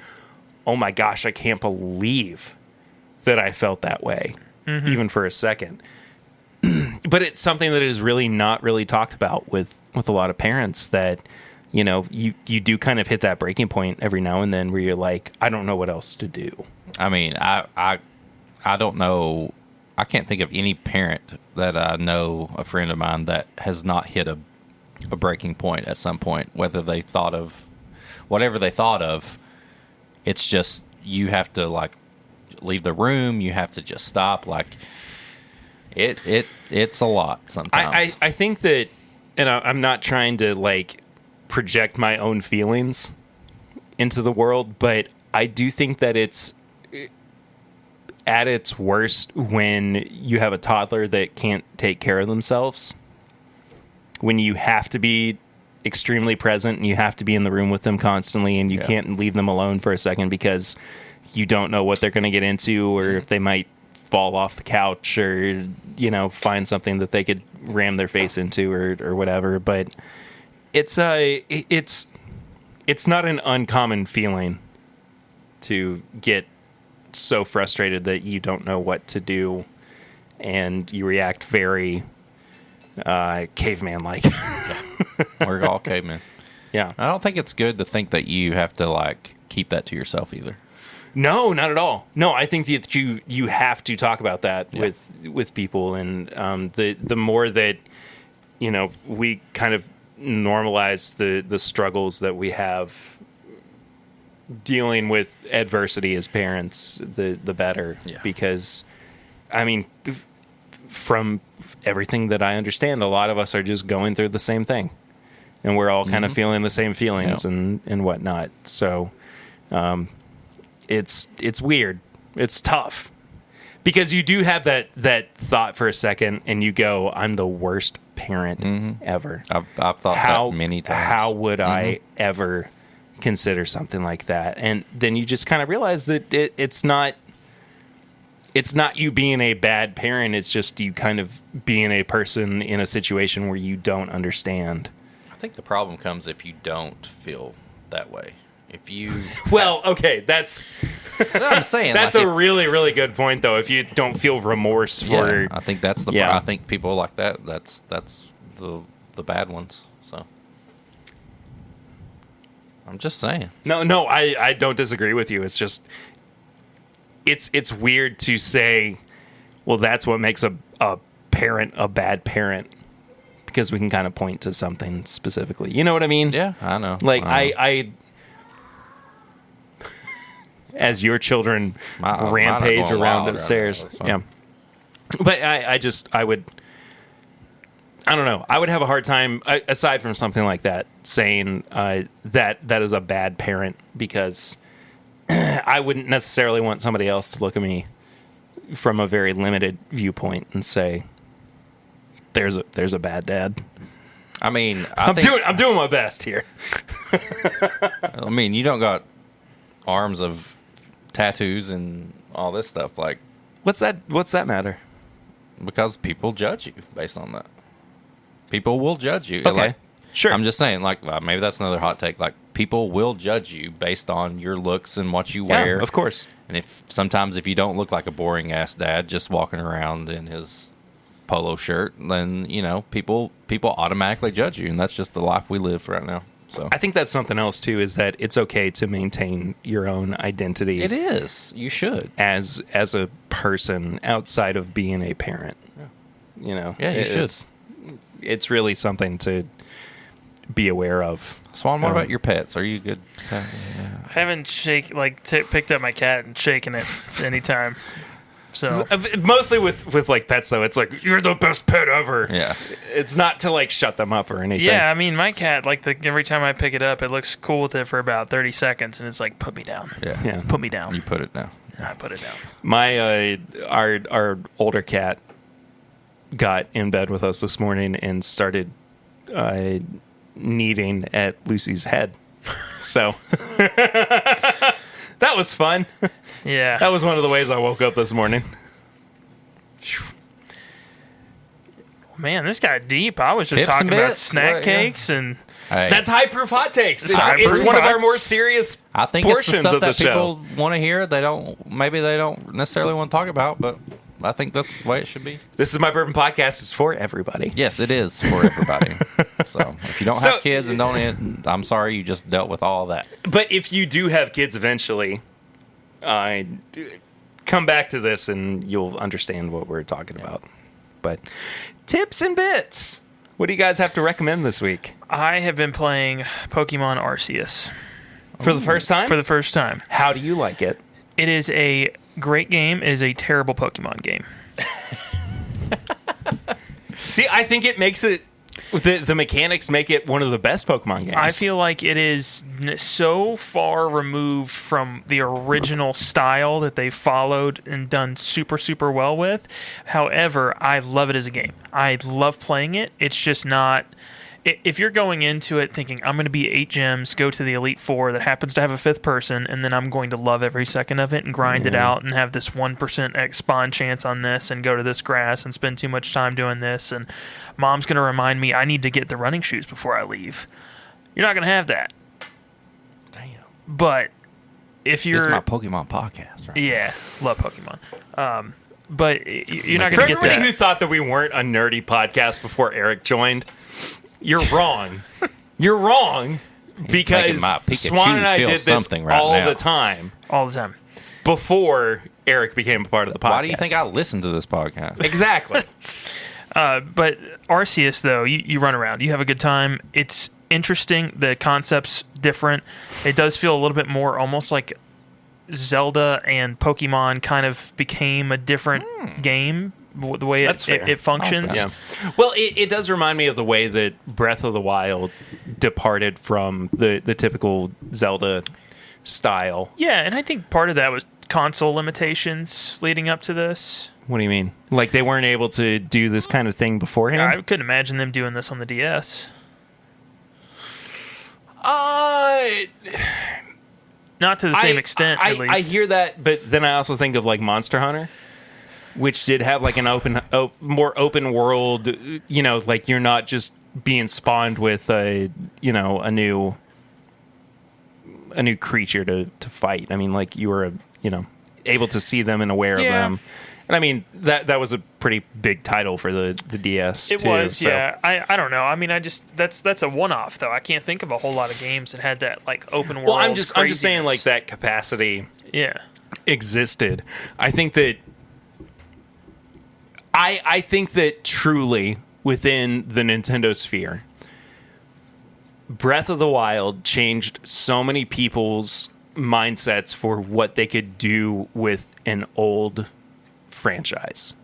oh my gosh, I can't believe that I felt that way, even for a second. But it's something that is really not really talked about with a lot of parents, that you do kind of hit that breaking point every now and then where you're like, I don't know what else to do.
I mean, I don't know. I can't think of any parent that I know, a friend of mine, that has not hit a breaking point at some point, whether they thought of whatever they thought of. It's just, you have to leave the room. You have to just stop. It's a lot sometimes.
I think that, and I'm not trying to project my own feelings into the world, but I do think that it's at its worst when you have a toddler that can't take care of themselves, when you have to be extremely present and you have to be in the room with them constantly, and you can't leave them alone for a second because you don't know what they're going to get into, or if they might fall off the couch, or find something that they could ram their face into, or whatever. But it's not an uncommon feeling to get so frustrated that you don't know what to do, and you react very caveman-like.
We're all cavemen.
Yeah.
I don't think it's good to think that you have to keep that to yourself either.
No, not at all. No, I think that you have to talk about that with people, and the more that we kind of normalize the struggles that we have dealing with adversity as parents, the better.
Yeah.
Because I mean, from everything that I understand, a lot of us are just going through the same thing, and we're all kind of feeling the same feelings and whatnot. So, it's weird. It's tough because you do have that thought for a second, and you go, "I'm the worst parent ever."
I've thought that many times.
How would I ever consider something like that? And then you just kind of realize that it's not you being a bad parent. It's just you kind of being a person in a situation where you don't understand.
I think the problem comes if you don't feel that way. If you
well, okay, that's
I'm saying
that's
like
a really, really good point, though. If you don't feel remorse for,
I think that's the. I think people like that. That's the bad ones. So I'm just saying.
No, I don't disagree with you. It's just it's weird to say, well, that's what makes a parent a bad parent, because we can kind of point to something specifically. You know what I mean?
Yeah, I know.
Like I as your children rampage around upstairs. Right, yeah. But I would, I don't know. I would have a hard time, aside from something like that, saying that is a bad parent, because I wouldn't necessarily want somebody else to look at me from a very limited viewpoint and say, there's a bad dad.
I mean,
I'm doing my best here.
I mean, you don't got arms of tattoos and all this stuff, like,
What's that matter?
because people judge you based on that. People will judge you.
Okay,
Like,
sure.
I'm just saying, like, maybe that's another hot take. Like, people will judge you based on your looks and what you wear.
Yeah, of course.
And if you don't look like a boring ass dad just walking around in his polo shirt, then people automatically judge you, and that's just the life we live right now. So
I think that's something else too, is that it's okay to maintain your own identity.
it is. You should.
as a person outside of being a parent.
Yeah, you should.
It's really something to be aware of.
Swan, what about your pets? Are you good?
I haven't picked up my cat and shaken it anytime. So
Mostly with like pets, though, it's like, you're the best pet ever.
Yeah.
It's not to like shut them up or anything.
yeah, I mean, my cat, every time I pick it up, it looks cool with it for about 30 seconds, and it's like, put me down.
Yeah.
Put me down.
You put it down.
And I put it down.
My our older cat got in bed with us this morning and started kneading at Lucy's head. So that was fun.
Yeah.
That was one of the ways I woke up this morning.
Man, this got deep. I was just
Tips and
talking about
bits?
snack
Well, yeah.
cakes and
Hey,
That's high proof hot takes. It's
High-proof
one of our
hots.
more serious
I think it's the
portions
stuff
of the
that
show.
people want to hear. Maybe they don't necessarily want to talk about, but I think that's the way it should be.
This is my Bourbon Podcast. It's for everybody.
Yes, it is for everybody. So if you don't have kids and I'm sorry, you just dealt with all that.
But if you do have kids eventually, come back to this and you'll understand what we're talking about. But tips and bits. What do you guys have to recommend this week?
I have been playing Pokemon Arceus
For the first time?
for the first time.
How do you like it?
It is a great game. It is a terrible Pokemon game.
See, I think it makes it... The mechanics make it one of the best Pokemon games.
I feel like it is so far removed from the original style that they followed and done super, super well with. However, I love it as a game. I love playing it. It's just not... If you're going into it thinking, I'm going to be 8 gems, go to the Elite Four that happens to have a 5th person, and then I'm going to love every second of it and grind it out and have this 1% X spawn chance on this and go to this grass and spend too much time doing this, and Mom's going to remind me I need to get the running shoes before I leave. You're not going to have that.
Damn.
But if you're...
This is my Pokemon podcast, right?
Yeah, love Pokemon. But you're not
For
going to get
everybody
that.
who thought that we weren't a nerdy podcast before Eric joined, you're wrong. You're wrong, because
making my Pikachu
Swan and I
feel
did this
something right
all
now.
the time
All the time.
before Eric became a part of the podcast.
Why do you think I listen to this podcast?
Exactly.
But Arceus, though, you run around. You have a good time. It's interesting. The concept's different. It does feel a little bit more almost like Zelda and Pokemon kind of became a different game the way
That's fair.
it functions.
Yeah. Well, it does remind me of the way that Breath of the Wild departed from the typical Zelda style.
Yeah, and I think part of that was console limitations leading up to this.
What do you mean? Like they weren't able to do this kind of thing beforehand?
I couldn't imagine them doing this on the DS. Not to the same extent, at least.
I hear that, but then I also think of like Monster Hunter, which did have like an more open world. You know, like you're not just being spawned with a new creature to fight. I mean, like you were able to see them and aware of them. And I mean that was a pretty big title for the DS.
It
too,
was,
so.
yeah. I don't know. I mean, that's a one-off though. I can't think of a whole lot of games that had that like open world.
Well, I'm just saying
craziness.
like that capacity.
Yeah.
Existed. I think that I think that truly within the Nintendo sphere, Breath of the Wild changed so many people's mindsets for what they could do with an old franchise.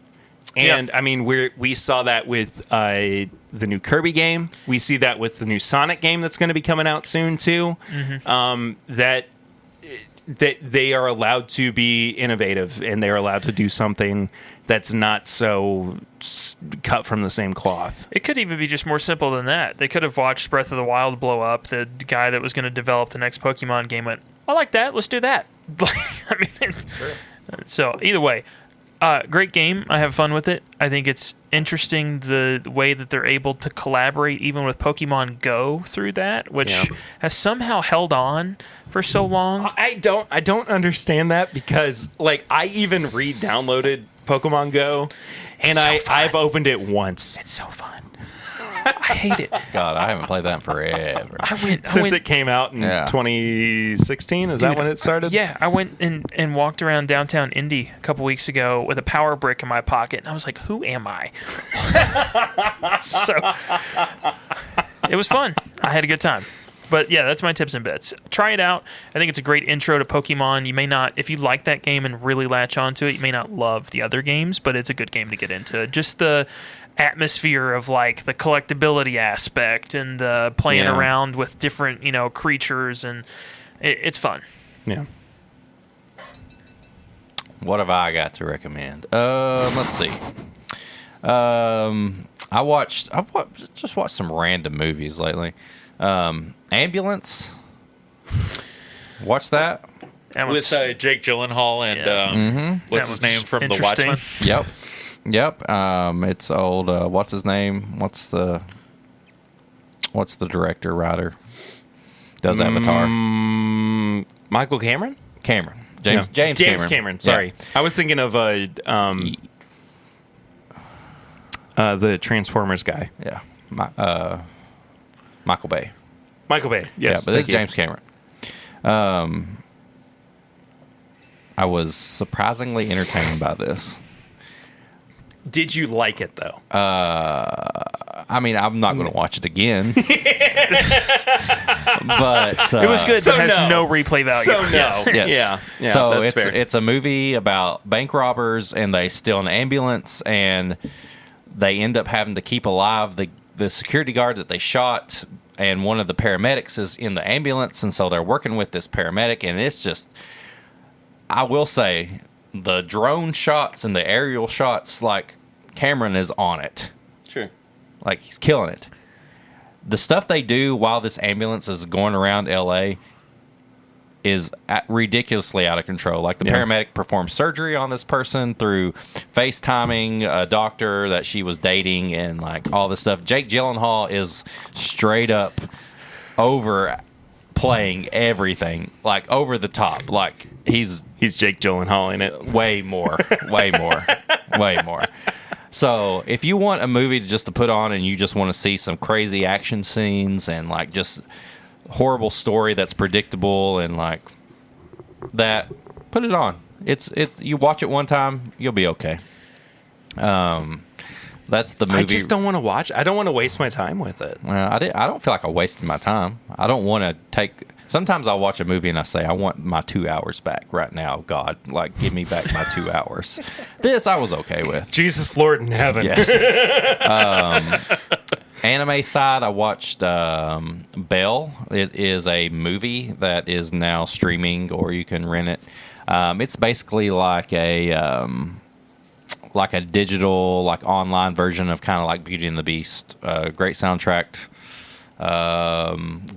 And I mean, we saw that with the new Kirby game. We see that with the new Sonic game that's going to be coming out soon too. That they are allowed to be innovative and they're allowed to do something that's not so cut from the same cloth.
It could even be just more simple than that. They could have watched Breath of the Wild blow up. The guy that was going to develop the next Pokemon game went, I like that. Let's do that. I mean, so either way, great game. I have fun with it. I think it's interesting the way that they're able to collaborate even with Pokemon Go through that, which has somehow held on for so long.
I don't understand that because like I even re-downloaded Pokemon Go and I've opened it once.
It's so fun. I hate it.
God, I haven't played that in forever.
Since it came out in 2016, is that when it started?
Yeah, I went and walked around downtown Indy a couple weeks ago with a power brick in my pocket, and I was like, who am I? So it was fun. I had a good time. But yeah, that's my tips and bits. Try it out. I think it's a great intro to Pokemon. You may not, if you like that game and really latch onto it, you may not love the other games, but it's a good game to get into. Just the atmosphere of like the collectability aspect and the playing around with different creatures, and it's fun.
Yeah.
What have I got to recommend? Let's see. I've just watched some random movies lately. Ambulance. Watch that.
With Jake Gyllenhaal and what's his name from The Watchmen?
Yep. It's old. What's his name? What's the director, writer? Does Avatar?
Michael Cameron?
James
Cameron. Sorry,
Yeah.
I was thinking of the Transformers guy.
Yeah. Michael Bay.
Michael Bay. Yes,
Yeah, but this is James Cameron. I was surprisingly entertained by this.
Did you like it though?
I mean, I'm not going to watch it again. But
It was good.
So
It has
no.
no replay value.
So no.
Yes.
Yeah.
So
that's fair.
it's a movie about bank robbers, and they steal an ambulance, and they end up having to keep alive the security guard that they shot, and one of the paramedics is in the ambulance, and so they're working with this paramedic, and it's just, I will say, the drone shots and the aerial shots, like Cameron is on it.
Sure.
Like he's killing it. The stuff they do while this ambulance is going around LA is ridiculously out of control. Like the paramedic performs surgery on this person through FaceTiming a doctor that she was dating and like all this stuff. Jake Gyllenhaal is straight up over playing everything, like over the top. Like he's
Jake Gyllenhaal in it.
way more. So if you want a movie just to put on and you just want to see some crazy action scenes and like just horrible story that's predictable and like that, put it on. It's you watch it one time, you'll be okay. That's the movie.
I just don't want to watch. I don't want to waste my time with it.
I don't feel like I wasted my time. I don't want to take Sometimes I'll watch a movie and I say, I want my 2 hours back right now, God. Like, give me back my 2 hours. This I was okay with.
Jesus, Lord in heaven.
Yes. Anime side, I watched Belle. It is a movie that is now streaming, or you can rent it. It's basically like a digital, like online version of kind of like Beauty and the Beast. Great soundtrack,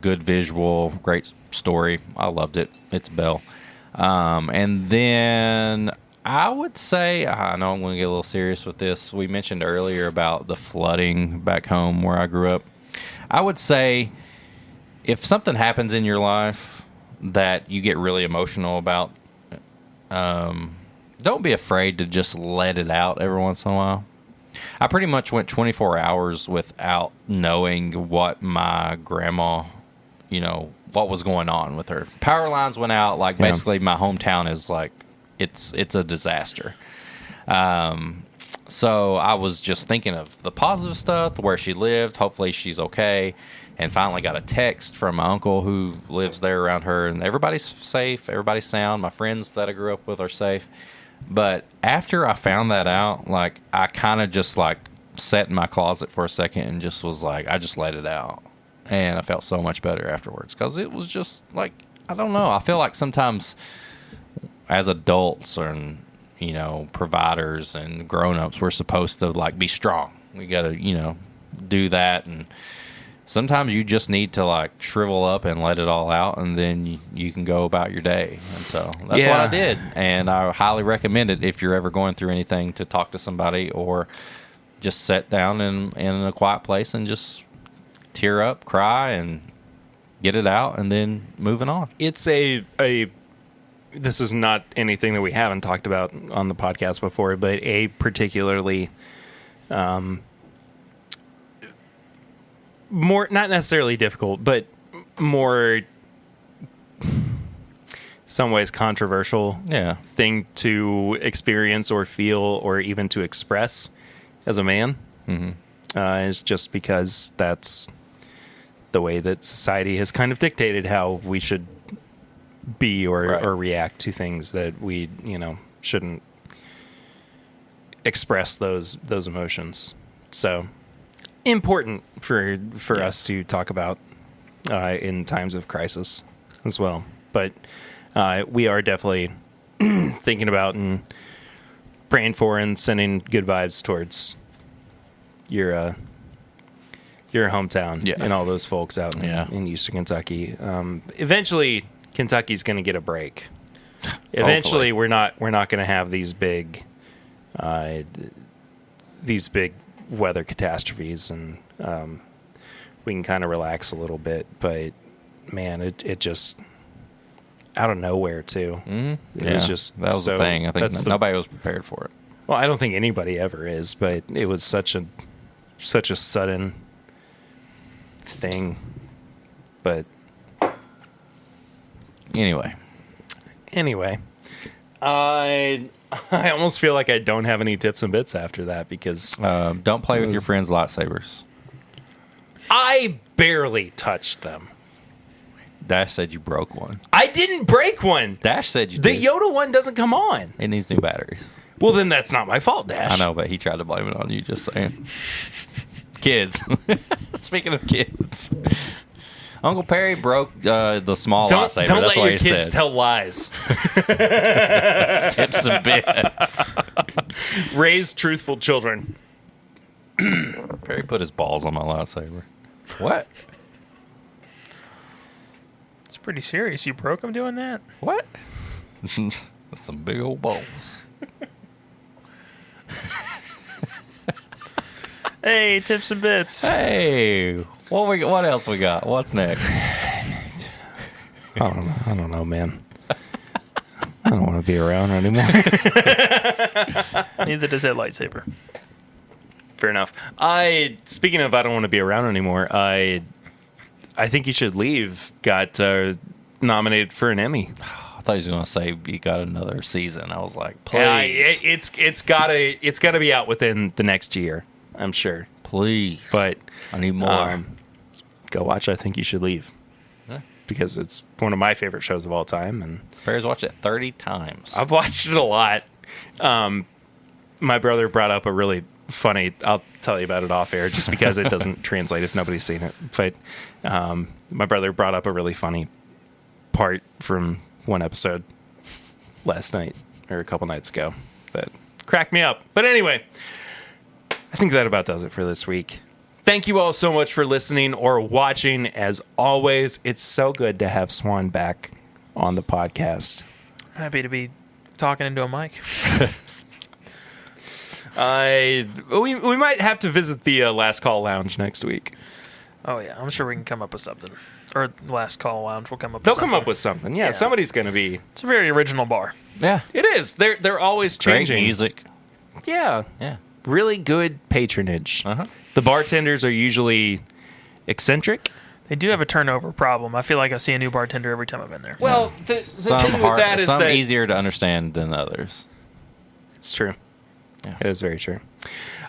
good visual, great story. I loved it. It's Belle. And then I would say, I know I'm going to get a little serious with this. We mentioned earlier about the flooding back home where I grew up. I would say if something happens in your life that you get really emotional about, don't be afraid to just let it out every once in a while. I pretty much went 24 hours without knowing what my grandma, what was going on with her. Power lines went out. Like, basically, my hometown is like, it's a disaster. So I was just thinking of the positive stuff, where she lived. Hopefully she's okay. And finally got a text from my uncle who lives there around her. And everybody's safe. Everybody's sound. My friends that I grew up with are safe. But after I found that out, like, I kind of just, like, sat in my closet for a second and just was like, I just let it out. And I felt so much better afterwards. Because it was just, like, I don't know. I feel like sometimes as adults and, providers and grown-ups, we're supposed to, like, be strong. We got to, do that. And sometimes you just need to, like, shrivel up and let it all out, and then you can go about your day. And so that's what I did. And I highly recommend it if you're ever going through anything, to talk to somebody or just sit down in a quiet place and just tear up, cry, and get it out, and then moving on.
It's this is not anything that we haven't talked about on the podcast before, but a particularly more, not necessarily difficult, but more, some ways controversial thing to experience or feel or even to express as a man. Is just because that's the way that society has kind of dictated how we should be or react to things, that we, shouldn't express those emotions. So important for us to talk about in times of crisis as well. But we are definitely thinking about and praying for and sending good vibes towards your hometown and all those folks out in Eastern Kentucky. Eventually, Kentucky's going to get a break. Eventually, we're not going to have these big weather catastrophes, and we can kind of relax a little bit. But man, it just out of nowhere too. It was just
that was the thing. I think nobody was prepared for it.
Well, I don't think anybody ever is, but it was such a sudden thing. But
anyway,
I almost feel like I don't have any tips and bits after that, because
don't play with your friends' lightsabers.
I barely touched them.
Dash said you broke one.
I didn't break one.
Dash said you
did.
The
Yoda one doesn't come on.
It needs new batteries.
Well, then that's not my fault, Dash.
I know, but he tried to blame it on you, just saying. Kids. Speaking of kids. Uncle Perry broke the small lightsaber.
Don't
That's
let
what
your
he
kids
said.
tell lies.
Tips and bits.
Raise truthful children.
Perry put his balls on my lightsaber. What?
It's pretty serious. You broke him doing that?
What? That's some big old balls.
Hey, tips and bits.
Hey, what else we got? What's next?
I don't know, man. I don't want to be around anymore.
Neither does that lightsaber.
Fair enough. Speaking of, I don't want to be around anymore. I think You Should Leave got nominated for an Emmy.
I thought he was going to say he got another season. I was like, please.
It's gotta be out within the next year, I'm sure.
Please.
But
I need more.
Go watch I Think You Should Leave. because it's one of my favorite shows of all time, and
Barry's watched it 30 times.
I've watched it a lot. My brother brought up a really funny, I'll tell you about it off air just because it doesn't translate if nobody's seen it. But my brother brought up a really funny part from one episode last night or a couple nights ago that cracked me up. But anyway, I think that about does it for this week. Thank you all so much for listening or watching. As always, it's so good to have Swan back on the podcast.
Happy to be talking into a mic.
We might have to visit the Last Call Lounge next week.
Oh, yeah. I'm sure we can come up with something. Or Last Call Lounge will come up with
They'll
something.
come up with something. Yeah, somebody's going to be...
It's a very original bar.
Yeah.
It is. They're always changing.
Great music.
Yeah.
Yeah.
Really good patronage.
Uh-huh.
The bartenders are usually eccentric.
They do have a turnover problem. I feel like I see a new bartender every time I'm in there.
Well, the
Some
thing with that is
some
that...
easier to understand than others.
It's true.
Yeah.
It is very true.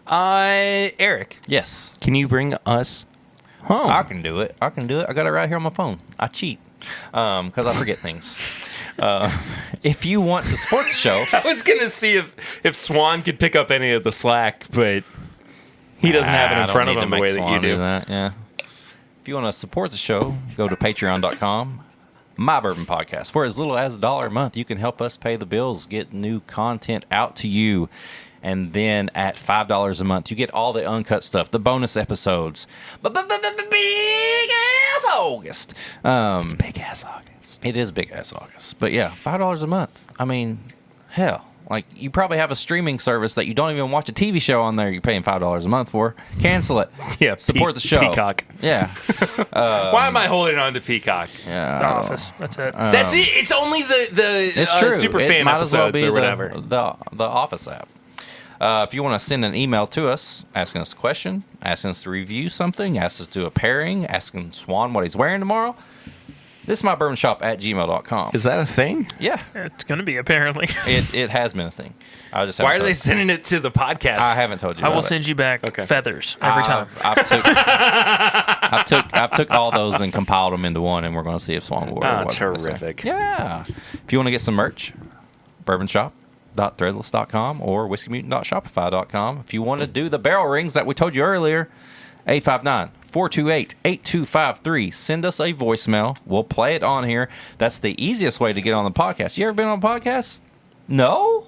Eric,
Yes.
can you bring us home?
I can do it. I got it right here on my phone. I cheat because I forget things. If you want to support the show,
I was going to see if Swan could pick up any of the slack, but he doesn't have it in front of him the way that you do.
That, yeah. If you want to support the show, go to patreon.com. My Bourbon Podcast. For as little as $1 a month, you can help us pay the bills, get new content out to you. And then at $5 a month, you get all the uncut stuff, the bonus episodes. Big ass August.
It's big ass August.
It is big ass August. But yeah, $5 a month. I mean, hell. Like, you probably have a streaming service that you don't even watch a TV show on there. You're paying $5 a month for. Cancel it.
Yeah,
Support the show.
Peacock.
Yeah.
Why am I holding on to Peacock?
Yeah.
The Office. That's it.
That's it. It's only the
It's true.
super
It
fan
might as well
episodes
be
or whatever.
The Office app. If you want to send an email to us, asking us a question, asking us to review something, asking us to do a pairing, asking Swan what he's wearing tomorrow, this is mybourbonshop@gmail.com.
Is that a thing?
Yeah,
It's going to be, apparently.
it has been a thing. I just
Why
haven't
are they
told-
sending it to the podcast?
I haven't told you.
I will
about it.
send you back
Okay.
feathers every time.
I've took all those and compiled them into one, and we're going to see if Swan will.
Ah, terrific.
Yeah. If you want to get some merch, bourbonshop.threadless.com or whiskeymutant.shopify.com. If you want to do the barrel rings that we told you earlier, 859-428-8253. Send us a voicemail. We'll play it on here. That's the easiest way to get on the podcast. You ever been on a podcast? No?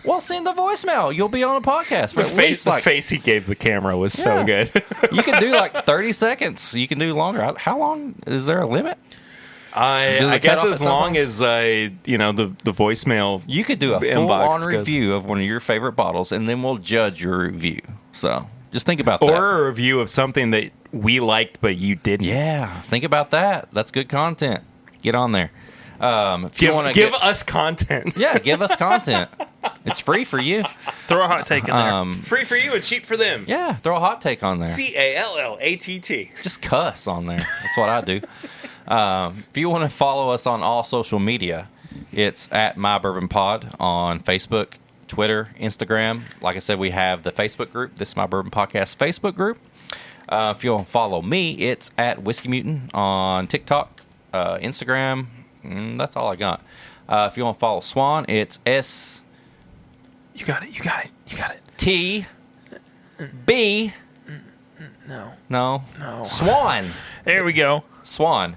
Well, send the voicemail. You'll be on a podcast for
The
at least
the face he gave the camera was so
Yeah.
good.
You can do like 30 seconds. You can do longer. How long? Is there a limit? Does
I
it cut
guess
off at
as
some
long
point?
as the voicemail.
You could do a
Inbox
full-on
goes-
review of one of your favorite bottles, and then we'll judge your review. So just think about that.
Or a review of something that we liked but you didn't.
Yeah, think about that. That's good content. Get on there. If you want to
Give us content.
yeah, give us content. It's free for you.
Throw a hot take in there.
Free for you and cheap for them.
Yeah, throw a hot take on there.
CALLATT.
Just cuss on there. That's what I do. If you want to follow us on all social media, it's at My Bourbon Pod on Facebook, Twitter, Instagram. Like I said, we have the Facebook group. This is My Bourbon Podcast Facebook group. If you want to follow me, it's at Whiskey Mutant on TikTok, Instagram. That's all I got. If you want to follow Swan, it's STB.
You got it. No.
No.
No.
Swan.
There we go.
Swan.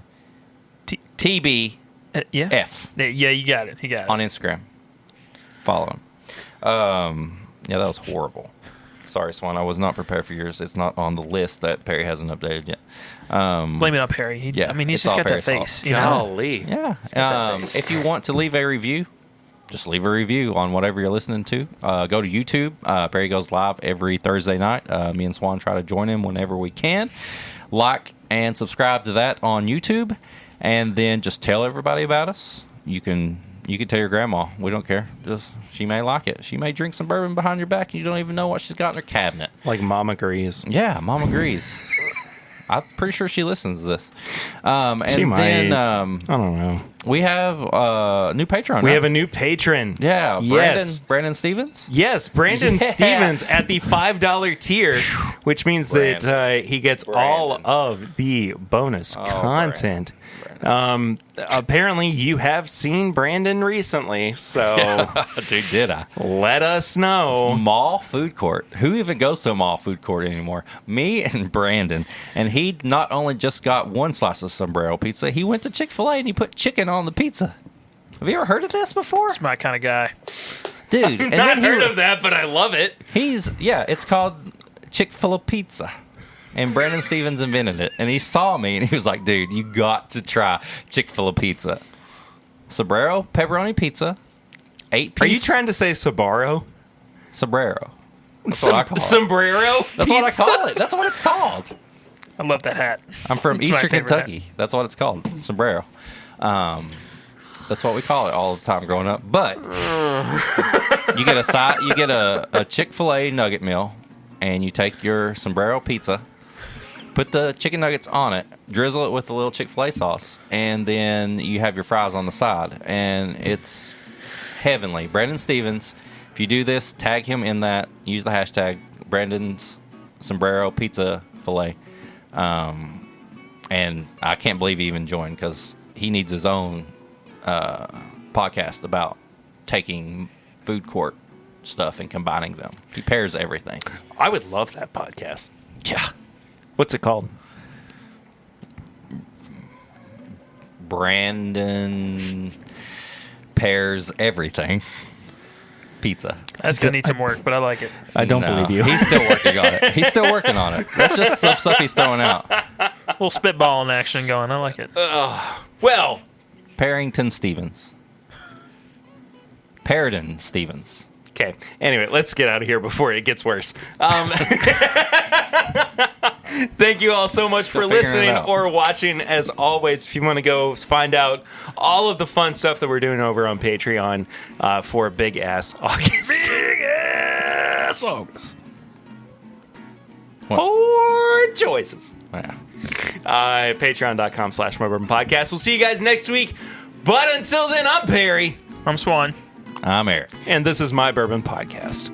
TBF
Yeah. There, yeah, you got it. You got it.
on Instagram. Follow him. Yeah, that was horrible. Sorry, Swan. I was not prepared for yours. It's not on the list that Perry hasn't updated yet.
Blame it on Perry.
Yeah,
I mean, he's
it's
just
all
got that
Perry's
face.
fault.
You know?
Golly.
Yeah.
that face.
If you want to leave a review, just leave a review on whatever you're listening to. Go to YouTube. Perry goes live every Thursday night. Me and Swan try to join him whenever we can. Like and subscribe to that on YouTube, and then just tell everybody about us. You can tell your grandma. We don't care. She may like it. She may drink some bourbon behind your back, and you don't even know what she's got in her cabinet.
Like Mom agrees.
Yeah, Mom agrees. I'm pretty sure she listens to this. And
She might.
then
I don't know.
we have a new patron.
We
right?
have a new patron.
Yeah,
Yes.
Brandon Stevens.
Yes, Brandon
Yeah.
Stevens at the $5 tier, which means that he gets all
Brandon.
of the bonus content. Apparently, you have seen Brandon recently, so
Dude, did I?
let us know.
Mall food court. Who even goes to a mall food court anymore? Me and Brandon. And he not only just got one slice of sombrero pizza, he went to Chick-fil-A and he put chicken on the pizza. Have you ever heard of this before?
It's my kind of guy.
Dude, and
Not
then
heard of that, but I love it.
it's called Chick-fil-A pizza. And Brandon Stevens invented it. And he saw me and he was like, dude, you got to try Chick-fil-A pizza. Sombrero pepperoni pizza. 8-piece.
Are you trying to say Sabaro?
Sombrero. That's what I call it.
Sombrero?
That's what I call it. That's what it's called.
I love that hat.
I'm from
It's my
Eastern
favorite
Kentucky. That's what it's called. Sombrero. That's what we call it all the time growing up. But you get a Chick-fil-A nugget meal and you take your sombrero pizza, put the chicken nuggets on it, drizzle it with a little Chick-fil-A sauce, and then you have your fries on the side. And it's heavenly. Brandon Stevens, if you do this, tag him in that. Use the hashtag Brandon's Sombrero Pizza Filet. And I can't believe he even joined because he needs his own podcast about taking food court stuff and combining them. He pairs everything.
I would love that podcast.
Yeah.
What's it called?
Brandon pairs everything. Pizza.
That's going to need some work, but I like it.
I don't
No,
believe you.
He's still working on it. He's still working on it. That's just some stuff he's throwing out.
A little spitballing action going. I like it.
Well,
Parrington Stevens. Paradin Stevens.
okay. Anyway, let's get out of here before it gets worse. Thank you all so much
Still
for
figuring it
listening
out.
or watching. As always, if you want to go find out all of the fun stuff that we're doing over on Patreon for Big Ass August. Big Ass August.
What?
4 choices.
Yeah.
Patreon.com/My Bourbon Podcast. We'll see you guys next week. But until then, I'm Perry.
I'm Swan.
I'm Eric.
And this is My Bourbon Podcast.